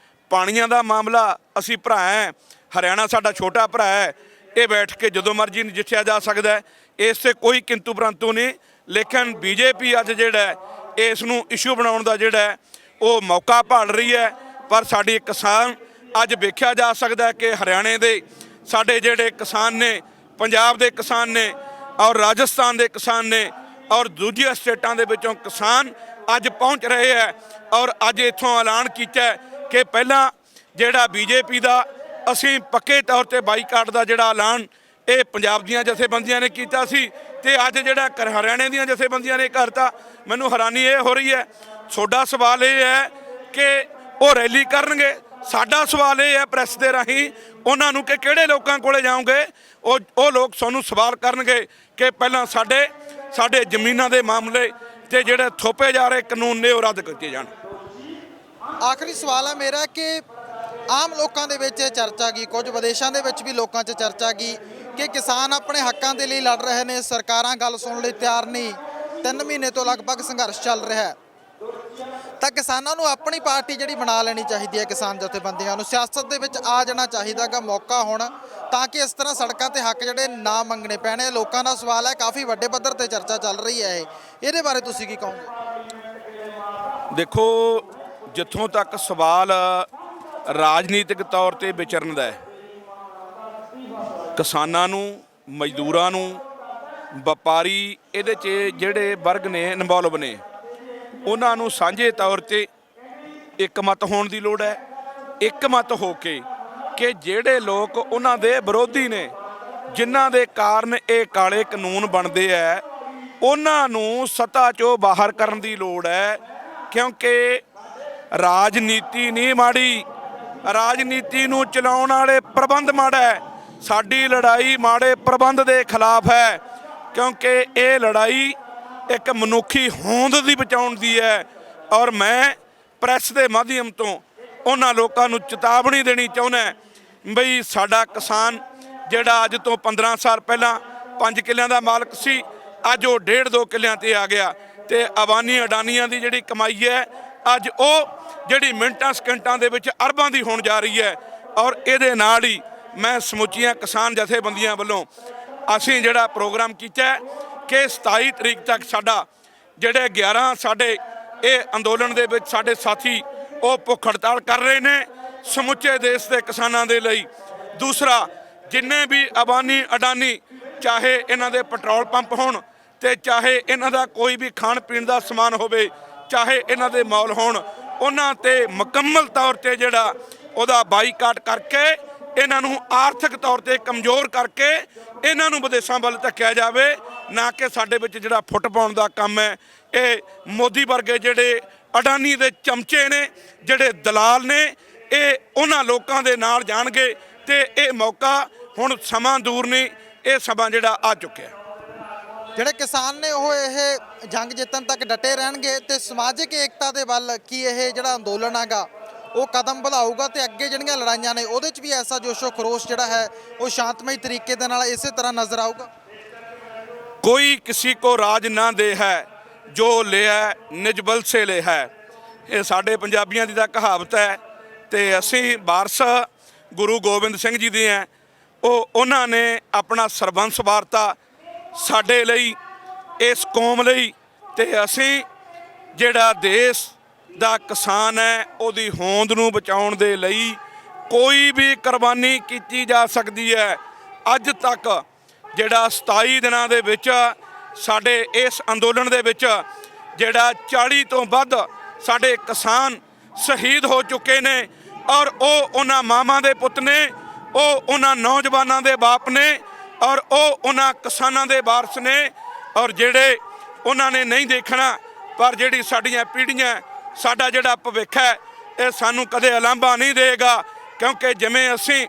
ਪਾਣੀਆਂ ਦਾ ਮਾਮਲਾ ਅਸੀਂ ਭਰਾ ਹੈ, ਹਰਿਆਣਾ ਸਾਡਾ ਛੋਟਾ ਭਰਾ ਹੈ, ਇਹ ਬੈਠ ਕੇ ਜਦੋਂ ਮਰਜ਼ੀ ਨਜਿੱਠਿਆ ਜਾ ਸਕਦਾ ਹੈ, ਇਸ 'ਤੇ ਕੋਈ ਕਿੰਤੂ ਪ੍ਰੰਤੂ ਨਹੀਂ। ਲੇਕਿਨ ਬੀਜੇਪੀ ਅੱਜ ਜਿਹੜਾ ਇਸ ਨੂੰ ਇਸ਼ੂ ਬਣਾਉਣ ਦਾ ਜਿਹੜਾ ਉਹ ਮੌਕਾ ਭਾਲ ਰਹੀ ਹੈ। ਪਰ ਸਾਡੀ ਕਿਸਾਨ ਅੱਜ ਵੇਖਿਆ ਜਾ ਸਕਦਾ ਕਿ ਹਰਿਆਣੇ ਦੇ ਸਾਡੇ ਜਿਹੜੇ ਕਿਸਾਨ ਨੇ, ਪੰਜਾਬ ਦੇ ਕਿਸਾਨ ਨੇ ਔਰ ਰਾਜਸਥਾਨ ਦੇ ਕਿਸਾਨ ਨੇ ਔਰ ਦੂਜੀਆਂ ਸਟੇਟਾਂ ਦੇ ਵਿੱਚੋਂ ਕਿਸਾਨ ਅੱਜ ਪਹੁੰਚ ਰਹੇ ਹੈ। ਔਰ ਅੱਜ ਇੱਥੋਂ ਐਲਾਨ ਕੀਤਾ ਕਿ ਪਹਿਲਾਂ ਜਿਹੜਾ ਬੀਜੇਪੀ ਦਾ ਅਸੀਂ ਪੱਕੇ ਤੌਰ ਤੇ ਬਾਈਕਾਟ ਦਾ ਜਿਹੜਾ ਐਲਾਨ ਇਹ ਪੰਜਾਬ ਦੀਆਂ ਜਥੇਬੰਦੀਆਂ ਨੇ ਕੀਤਾ ਸੀ ਤੇ ਅੱਜ ਜਿਹੜਾ ਹਰਿਆਣੇ ਦੀਆਂ ਜਥੇਬੰਦੀਆਂ ਨੇ ਕਰਤਾ। ਮੈਨੂੰ ਹੈਰਾਨੀ ਇਹ ਹੋ ਰਹੀ ਹੈ। ਤੁਹਾਡਾ ਸਵਾਲ ਇਹ ਹੈ ਕਿ ਉਹ ਰੈਲੀ ਕਰਨਗੇ, ਸਾਡਾ ਸਵਾਲ ਇਹ ਹੈ ਪ੍ਰੈਸ ਦੇ ਰਾਹੀਂ ਉਹਨਾਂ ਨੂੰ ਕਿ ਕਿਹੜੇ ਲੋਕਾਂ ਕੋਲੇ ਜਾਓਗੇ। ਉਹ ਲੋਕ ਸਾਨੂੰ ਸਵਾਲ ਕਰਨਗੇ ਕਿ ਪਹਿਲਾਂ ਸਾਡੇ ਜ਼ਮੀਨਾਂ ਦੇ ਮਾਮਲੇ ਤੇ ਜਿਹੜੇ ਥੋਪੇ ਜਾ ਰਹੇ ਕਾਨੂੰਨ ਨੇ ਉਹ ਰੱਦ ਕੀਤੇ ਜਾਣ। ਆਖਰੀ ਸਵਾਲ ਹੈ ਮੇਰਾ ਕਿ ਆਮ ਲੋਕਾਂ ਦੇ ਵਿੱਚ ਇਹ ਚਰਚਾ ਗਈ, ਕੁਝ ਵਿਦੇਸ਼ਾਂ ਦੇ ਵਿੱਚ ਵੀ ਲੋਕਾਂ 'ਚ ਚਰਚਾ ਗਈ ਕਿ ਕਿਸਾਨ ਆਪਣੇ ਹੱਕਾਂ ਦੇ ਲਈ ਲੜ ਰਹੇ ਨੇ, ਸਰਕਾਰਾਂ ਗੱਲ ਸੁਣਨ ਲਈ ਤਿਆਰ ਨਹੀਂ। 3 ਮਹੀਨੇ ਤੋਂ ਲਗਭਗ ਸੰਘਰਸ਼ ਚੱਲ ਰਿਹਾ ਹੈ, ਤਾਂ ਕਿਸਾਨਾਂ ਨੂੰ ਆਪਣੀ ਪਾਰਟੀ ਜਿਹੜੀ ਬਣਾ ਲੈਣੀ ਚਾਹੀਦੀ ਹੈ। ਕਿਸਾਨ ਜਥੇਬੰਦੀਆਂ ਨੂੰ ਸਿਆਸਤ ਦੇ ਵਿੱਚ ਆ ਜਾਣਾ ਚਾਹੀਦਾ ਗਾ ਮੌਕਾ ਹੁਣ, ਤਾਂ ਕਿ ਇਸ ਤਰ੍ਹਾਂ ਸੜਕਾਂ ਤੇ ਹੱਕ ਜਿਹੜੇ ਨਾ ਮੰਗਣੇ ਪੈਣੇ। ਲੋਕਾਂ ਦਾ ਸਵਾਲ ਹੈ, ਕਾਫੀ ਵੱਡੇ ਪੱਧਰ ਤੇ ਚਰਚਾ ਚੱਲ ਰਹੀ ਹੈ ਇਹਦੇ ਬਾਰੇ ਤੁਸੀਂ ਕੀ ਕਹੋਗੇ? ਦੇਖੋ, ਜਿੱਥੋਂ ਤੱਕ ਸਵਾਲ ਰਾਜਨੀਤਿਕ ਤੌਰ ਤੇ ਵਿਚਰਨ ਦਾ ਹੈ, ਕਿਸਾਨਾਂ ਨੂੰ, ਮਜ਼ਦੂਰਾਂ ਨੂੰ, ਵਪਾਰੀ ਇਹਦੇ 'ਚ ਜਿਹੜੇ ਵਰਗ ਨੇ ਇਨਵੋਲਵ ਨੇ, ਉਹਨਾਂ ਨੂੰ ਸਾਂਝੇ ਤੌਰ ਤੇ ਇੱਕ ਮਤ ਹੋਣ ਦੀ ਲੋੜ ਹੈ। ਇੱਕ ਮਤ ਹੋ ਕੇ ਕਿ ਜਿਹੜੇ ਲੋਕ ਉਹਨਾਂ ਦੇ ਵਿਰੋਧੀ ਨੇ, ਜਿਨ੍ਹਾਂ ਦੇ ਕਾਰਨ ਇਹ ਕਾਲੇ ਕਾਨੂੰਨ ਬਣਦੇ ਹੈ, ਉਹਨਾਂ ਨੂੰ ਸੱਤਾ 'ਚੋਂ ਬਾਹਰ ਕਰਨ ਦੀ ਲੋੜ ਹੈ। ਕਿਉਂਕਿ ਰਾਜਨੀਤੀ ਨਹੀਂ ਮਾੜੀ, ਰਾਜਨੀਤੀ ਨੂੰ ਚਲਾਉਣ ਵਾਲੇ ਪ੍ਰਬੰਧ ਮਾੜਾ ਹੈ। ਸਾਡੀ ਲੜਾਈ ਮਾੜੇ ਪ੍ਰਬੰਧ ਦੇ ਖਿਲਾਫ ਹੈ, ਕਿਉਂਕਿ ਇਹ ਲੜਾਈ ਇੱਕ ਮਨੁੱਖੀ ਹੋਂਦ ਦੀ ਬਚਾਉਣ ਦੀ ਹੈ। ਔਰ ਮੈਂ ਪ੍ਰੈਸ ਦੇ ਮਾਧਿਅਮ ਤੋਂ ਉਹਨਾਂ ਲੋਕਾਂ ਨੂੰ ਚੇਤਾਵਨੀ ਦੇਣੀ ਚਾਹੁੰਦਾ ਬਈ ਸਾਡਾ ਕਿਸਾਨ ਜਿਹੜਾ ਅੱਜ ਤੋਂ 15 ਸਾਲ ਪਹਿਲਾਂ 5 ਕਿੱਲਿਆਂ ਦਾ ਮਾਲਕ ਸੀ, ਅੱਜ ਉਹ 1.5-2 ਕਿੱਲਿਆਂ ਤੇ ਆ ਗਿਆ। ਤੇ ਅਬਾਨੀ ਅਡਾਨੀਆਂ ਦੀ ਜਿਹੜੀ ਕਮਾਈ ਹੈ ਅੱਜ ਉਹ ਜਿਹੜੀ ਮਿੰਟਾਂ ਸਕਿੰਟਾਂ ਦੇ ਵਿੱਚ ਅਰਬਾਂ ਦੀ ਹੋਣ ਜਾ ਰਹੀ ਹੈ। ਔਰ ਇਹਦੇ ਨਾਲ ਹੀ ਮੈਂ ਸਮੁੱਚੀਆਂ ਕਿਸਾਨ ਜਥੇਬੰਦੀਆਂ ਵੱਲੋਂ ਅਸੀਂ ਜਿਹੜਾ ਪ੍ਰੋਗਰਾਮ ਕੀਤਾ ਕਿ 27 ਤਰੀਕ ਤੱਕ ਸਾਡਾ ਜਿਹੜੇ 11 ਸਾਡੇ ਇਹ ਅੰਦੋਲਨ ਦੇ ਵਿੱਚ ਸਾਡੇ ਸਾਥੀ ਉਹ ਭੁੱਖ ਹੜਤਾਲ ਕਰ ਰਹੇ ਨੇ ਸਮੁੱਚੇ ਦੇਸ਼ ਦੇ ਕਿਸਾਨਾਂ ਦੇ ਲਈ। ਦੂਸਰਾ, ਜਿੰਨੇ ਵੀ ਅਬਾਨੀ ਅਡਾਨੀ, ਚਾਹੇ ਇਹਨਾਂ ਦੇ ਪੈਟਰੋਲ ਪੰਪ ਹੋਣ ਤੇ ਚਾਹੇ ਇਹਨਾਂ ਦਾ ਕੋਈ ਵੀ ਖਾਣ ਪੀਣ ਦਾ ਸਮਾਨ ਹੋਵੇ, ਚਾਹੇ ਇਹਨਾਂ ਦੇ ਮਾਲ ਹੋਣ, ਉਹਨਾਂ ਤੇ ਮੁਕੰਮਲ ਤੌਰ ਤੇ ਜਿਹੜਾ ਉਹਦਾ ਬਾਈਕਾਟ ਕਰਕੇ ਇਹਨਾਂ ਨੂੰ ਆਰਥਿਕ ਤੌਰ ਤੇ ਕਮਜ਼ੋਰ ਕਰਕੇ ਇਹਨਾਂ ਨੂੰ ਵਿਦੇਸ਼ਾਂ ਵੱਲ ਧੱਕਿਆ ਜਾਵੇ, ਨਾ ਕਿ ਸਾਡੇ ਵਿੱਚ ਜਿਹੜਾ ਫੁੱਟ ਪਾਉਣ ਦਾ ਕੰਮ ਹੈ। ਇਹ ਮੋਦੀ ਵਰਗੇ ਜਿਹੜੇ ਅਡਾਨੀ ਦੇ ਚਮਚੇ ਨੇ, ਜਿਹੜੇ ਦਲਾਲ ਨੇ, ਇਹ ਉਹਨਾਂ ਲੋਕਾਂ ਦੇ ਨਾਲ ਜਾਣਗੇ ਤੇ ਇਹ ਮੌਕਾ ਹੁਣ ਸਮਾਂ ਦੂਰ ਨਹੀਂ, ਇਹ ਸਮਾਂ ਜਿਹੜਾ ਆ ਚੁੱਕਿਆ। ਜਿਹੜੇ ਕਿਸਾਨ ਨੇ ਉਹ ਇਹ ਜੰਗ ਜਿੱਤਣ ਤੱਕ ਡਟੇ ਰਹਿਣਗੇ ਤੇ ਸਮਾਜਿਕ ਏਕਤਾ ਦੇ ਵੱਲ ਕੀ ਇਹ ਜਿਹੜਾ ਅੰਦੋਲਨ ਹੈਗਾ ਉਹ ਕਦਮ ਵਧਾਊਗਾ ਤੇ ਅੱਗੇ ਜਿਹੜੀਆਂ ਲੜਾਈਆਂ ਨੇ ਉਹਦੇ 'ਚ ਵੀ ਐਸਾ ਜੋਸ਼ੋ ਖਰੋਸ਼ ਜਿਹੜਾ ਹੈ ਉਹ ਸ਼ਾਂਤਮਈ ਤਰੀਕੇ ਦੇ ਨਾਲ ਇਸੇ ਤਰ੍ਹਾਂ ਨਜ਼ਰ ਆਊਗਾ। ਕੋਈ ਕਿਸੇ ਕੋ ਰਾਜ ਨਾ ਦੇ ਹੈ ਜੋ ਲਿਆ ਨਿਜ ਬਲ ਸੇ ਲੈ ਹੈ, ਇਹ ਸਾਡੇ ਪੰਜਾਬੀਆਂ ਦੀ ਤਾਂ ਕਹਾਵਤ ਹੈ। ਤੇ ਅਸੀਂ ਵਾਰਸ ਗੁਰੂ ਗੋਬਿੰਦ ਸਿੰਘ ਜੀ ਦੇ ਹੈ। ਉਹਨਾਂ ਨੇ ਆਪਣਾ ਸਰਬੰਸ ਵਾਰਤਾ ਸਾਡੇ ਲਈ, ਇਸ ਕੌਮ ਲਈ। ਤੇ ਅਸੀਂ ਜਿਹੜਾ ਦੇਸ਼ ਦਾ ਕਿਸਾਨ ਹੈ ਉਹਦੀ ਹੋਂਦ ਨੂੰ ਬਚਾਉਣ ਦੇ ਲਈ ਕੋਈ ਵੀ ਕੁਰਬਾਨੀ ਕੀਤੀ ਜਾ ਸਕਦੀ ਹੈ। ਅੱਜ ਤੱਕ ਜਿਹੜਾ 27 ਦਿਨਾਂ ਦੇ ਵਿੱਚ ਸਾਡੇ ਇਸ ਅੰਦੋਲਨ ਦੇ ਵਿੱਚ ਜਿਹੜਾ 40 ਤੋਂ ਵੱਧ ਸਾਡੇ ਕਿਸਾਨ ਸ਼ਹੀਦ ਹੋ ਚੁੱਕੇ ਨੇ। ਔਰ ਉਹ ਉਹਨਾਂ ਮਾਵਾਂ ਦੇ ਪੁੱਤ ਨੇ, ਉਹ ਉਹਨਾਂ ਨੌਜਵਾਨਾਂ ਦੇ ਬਾਪ ਨੇ, ਔਰ ਉਹ ਉਹਨਾਂ ਕਿਸਾਨਾਂ ਦੇ ਵਾਰਸ ਨੇ। ਔਰ ਜਿਹੜੇ ਉਹਨਾਂ ਨੇ ਨਹੀਂ ਦੇਖਣਾ, ਪਰ ਜਿਹੜੀ ਸਾਡੀਆਂ ਪੀੜ੍ਹੀਆਂ, ਸਾਡਾ ਜਿਹੜਾ ਭਵਿੱਖ ਹੈ, ਇਹ ਸਾਨੂੰ ਕਦੇ ਉਲਾਂਭਾ ਨਹੀਂ ਦੇਗਾ। ਕਿਉਂਕਿ ਜਿਵੇਂ ਅਸੀਂ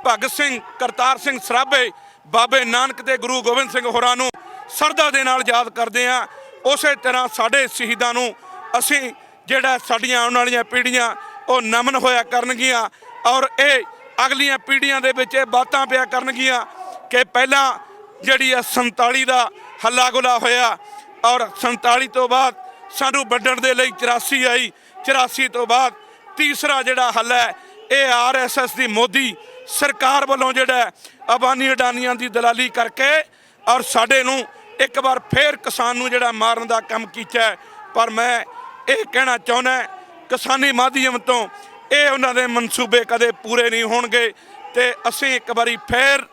ਭਗਤ ਸਿੰਘ, ਕਰਤਾਰ ਸਿੰਘ ਸਰਾਭੇ, ਬਾਬੇ ਨਾਨਕ ਤੇ ਗੁਰੂ ਗੋਬਿੰਦ ਸਿੰਘ ਹੋਰਾਂ ਨੂੰ ਸ਼ਰਧਾ ਦੇ ਨਾਲ ਯਾਦ ਕਰਦੇ ਹਾਂ, ਉਸੇ ਤਰ੍ਹਾਂ ਸਾਡੇ ਸ਼ਹੀਦਾਂ ਨੂੰ ਅਸੀਂ ਜਿਹੜਾ ਸਾਡੀਆਂ ਆਉਣ ਵਾਲੀਆਂ ਪੀੜ੍ਹੀਆਂ ਉਹ ਨਮਨ ਹੋਇਆ ਕਰਨਗੀਆਂ। ਔਰ ਇਹ ਅਗਲੀਆਂ ਪੀੜ੍ਹੀਆਂ ਦੇ ਵਿੱਚ ਇਹ ਬਾਤਾਂ ਪਿਆ ਕਰਨਗੀਆਂ ਕਿ ਪਹਿਲਾਂ ਜਿਹੜੀ 47 ਦਾ ਹੱਲਾ ਗੁਲਾ ਹੋਇਆ, ਔਰ 47 ਤੋਂ ਬਾਅਦ ਸਾਨੂੰ ਵੱਢਣ ਦੇ ਲਈ 84 ਆਈ, 84 ਤੋਂ ਬਾਅਦ ਤੀਸਰਾ ਜਿਹੜਾ ਹੱਲਾ ਹੈ ਇਹ RSS ਦੀ ਮੋਦੀ ਸਰਕਾਰ ਵੱਲੋਂ ਜਿਹੜਾ ਅਬਾਨੀ ਅਡਾਨੀਆਂ ਦੀ ਦਲਾਲੀ ਕਰਕੇ ਔਰ ਸਾਡੇ ਨੂੰ ਇੱਕ ਵਾਰ ਫੇਰ ਕਿਸਾਨ ਨੂੰ ਜਿਹੜਾ ਮਾਰਨ ਦਾ ਕੰਮ ਕੀਤਾ। ਪਰ ਮੈਂ ਇਹ ਕਹਿਣਾ ਚਾਹੁੰਦਾ, ਕਿਸਾਨੀ ਮਾਧਿਅਮ ਤੋਂ ਇਹ ਉਹਨਾਂ ਦੇ ਮਨਸੂਬੇ ਕਦੇ ਪੂਰੇ ਨਹੀਂ ਹੋਣਗੇ। ਤੇ ਅਸੀਂ ਇੱਕ ਵਾਰੀ ਫੇਰ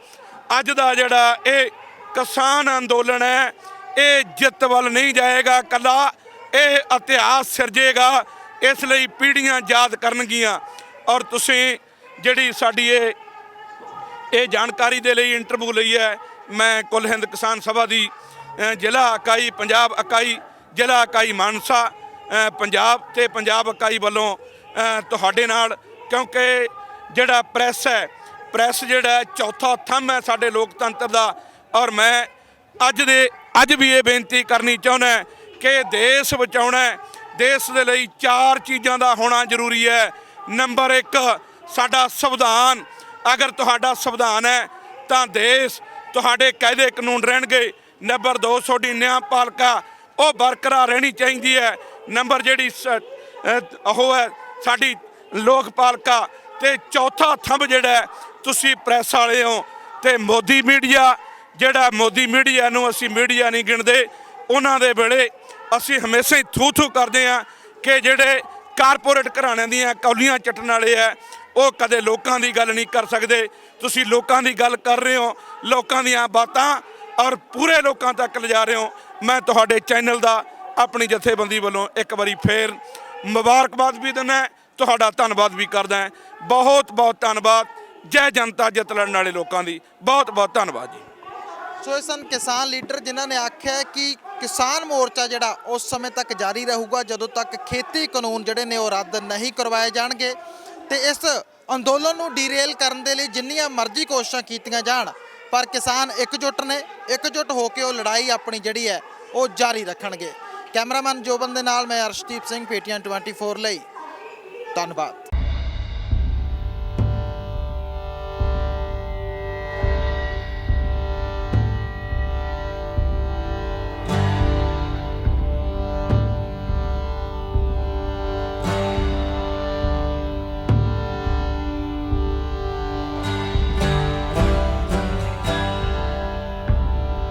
ਅੱਜ ਦਾ ਜਿਹੜਾ ਇਹ ਕਿਸਾਨ ਅੰਦੋਲਨ ਹੈ ਇਹ ਜਿੱਤ ਵੱਲ ਨਹੀਂ ਜਾਏਗਾ ਇਕੱਲਾ, ਇਹ ਇਤਿਹਾਸ ਸਿਰਜੇਗਾ। ਇਸ ਲਈ ਪੀੜ੍ਹੀਆਂ ਯਾਦ ਕਰਨਗੀਆਂ। ਔਰ ਤੁਸੀਂ ਜਿਹੜੀ ਸਾਡੀ ਇਹ ਇਹ ਜਾਣਕਾਰੀ ਦੇ ਲਈ ਇੰਟਰਵਿਊ ਲਈ ਹੈ ਮੈਂ ਕੁੱਲ ਹਿੰਦ ਕਿਸਾਨ ਸਭਾ ਦੀ ਜ਼ਿਲ੍ਹਾ ਇਕਾਈ ਪੰਜਾਬ ਇਕਾਈ ਜ਼ਿਲ੍ਹਾ ਇਕਾਈ ਮਾਨਸਾ ਪੰਜਾਬ ਤੇ ਪੰਜਾਬ ਇਕਾਈ ਵੱਲੋਂ ਤੁਹਾਡੇ ਨਾਲ, ਕਿਉਂਕਿ ਜਿਹੜਾ ਪ੍ਰੈਸ ਹੈ, ਪ੍ਰੈਸ ਜਿਹੜਾ ਚੌਥਾ ਥੰਮ ਹੈ ਸਾਡੇ ਲੋਕਤੰਤਰ ਦਾ। ਔਰ ਮੈਂ ਅੱਜ ਵੀ ਇਹ ਬੇਨਤੀ ਕਰਨੀ ਚਾਹੁੰਦਾ ਕਿ ਦੇਸ਼ ਬਚਾਉਣਾ, ਦੇਸ਼ ਦੇ ਲਈ 4 ਚੀਜ਼ਾਂ ਦਾ ਹੋਣਾ ਜ਼ਰੂਰੀ ਹੈ। ਨੰਬਰ 1 ਸਾਡਾ ਸੰਵਿਧਾਨ। ਅਗਰ ਤੁਹਾਡਾ ਸੰਵਿਧਾਨ ਹੈ ਤਾਂ ਦੇਸ਼ ਤੁਹਾਡੇ ਕਾਇਦੇ ਕਾਨੂੰਨ ਰਹਿਣਗੇ। ਨੰਬਰ 2 ਤੁਹਾਡੀ ਨਿਆਂਪਾਲਿਕਾ ਉਹ ਬਰਕਰਾਰ ਰਹਿਣੀ ਚਾਹੀਦੀ ਹੈ। ਨੰਬਰ ਜਿਹੜੀ ਉਹ ਹੈ ਸਾਡੀ ਲੋਕਪਾਲਿਕਾ। ਤੇ ਚੌਥਾ ਥੰਮ ਜਿਹੜਾ ਤੁਸੀਂ ਪ੍ਰੈਸ ਵਾਲੇ ਹੋ ਤੇ ਮੋਦੀ ਮੀਡੀਆ, ਜਿਹੜਾ ਮੋਦੀ ਮੀਡੀਆ ਨੂੰ ਅਸੀਂ ਮੀਡੀਆ ਨਹੀਂ ਗਿਣਦੇ। ਉਹਨਾਂ ਦੇ ਵੇਲੇ ਅਸੀਂ ਹਮੇਸ਼ਾ ਹੀ ਥੂ ਕਰਦੇ ਹਾਂ ਕਿ ਜਿਹੜੇ ਕਾਰਪੋਰੇਟ ਘਰਾਣਿਆਂ ਦੀਆਂ ਕੌਲੀਆਂ ਚੱਟਣ ਵਾਲੇ ਆ ਉਹ ਕਦੇ ਲੋਕਾਂ ਦੀ ਗੱਲ ਨਹੀਂ ਕਰ ਸਕਦੇ। ਤੁਸੀਂ ਲੋਕਾਂ ਦੀ ਗੱਲ ਕਰ ਰਹੇ ਹੋ, ਲੋਕਾਂ ਦੀਆਂ ਬਾਤਾਂ ਔਰ ਪੂਰੇ ਲੋਕਾਂ ਤੱਕ ਲਿਜਾ ਰਹੇ ਹੋ। ਮੈਂ ਤੁਹਾਡੇ ਚੈਨਲ ਦਾ ਆਪਣੀ ਜਥੇਬੰਦੀ ਵੱਲੋਂ ਇੱਕ ਵਾਰੀ ਫੇਰ ਮੁਬਾਰਕਬਾਦ ਵੀ ਦਿੰਦਾ, ਤੁਹਾਡਾ ਧੰਨਵਾਦ ਵੀ ਕਰਦਾ। ਬਹੁਤ ਬਹੁਤ ਧੰਨਵਾਦ। ਜੈ ਜਨਤਾ ਜਿੱਤ ਲੜਨ ਵਾਲੇ ਲੋਕਾਂ ਦੀ ਬਹੁਤ ਬਹੁਤ ਧੰਨਵਾਦ ਜੀ। ਸੋ ਇਹ ਸਨ ਕਿਸਾਨ ਲੀਡਰ ਜਿਨ੍ਹਾਂ ਨੇ ਆਖਿਆ ਕਿ ਕਿਸਾਨ ਮੋਰਚਾ ਜਿਹੜਾ ਉਸ ਸਮੇਂ ਤੱਕ ਜਾਰੀ ਰਹੂਗਾ ਜਦੋਂ ਤੱਕ ਖੇਤੀ ਕਾਨੂੰਨ ਜਿਹੜੇ ਨੇ ਉਹ ਰੱਦ ਨਹੀਂ ਕਰਵਾਏ ਜਾਣਗੇ। ਤੇ ਇਸ ਅੰਦੋਲਨ ਨੂੰ ਡੀਰੇਲ ਕਰਨ ਦੇ ਲਈ ਜਿੰਨੀਆਂ ਮਰਜ਼ੀ ਕੋਸ਼ਿਸ਼ਾਂ ਕੀਤੀਆਂ ਜਾਣ, ਪਰ ਕਿਸਾਨ ਇਕਜੁੱਟ ਨੇ। ਇਕਜੁੱਟ ਹੋ ਕੇ ਉਹ ਲੜਾਈ ਆਪਣੀ ਜਿਹੜੀ ਹੈ ਉਹ ਜਾਰੀ ਰੱਖਣਗੇ। ਕੈਮਰਾਮੈਨ ਜੋਬਨ ਦੇ ਨਾਲ ਮੈਂ ਅਰਸ਼ਦੀਪ ਸਿੰਘ, ਪੀਟੀਐਨ 24 ਲਈ। ਧੰਨਵਾਦ।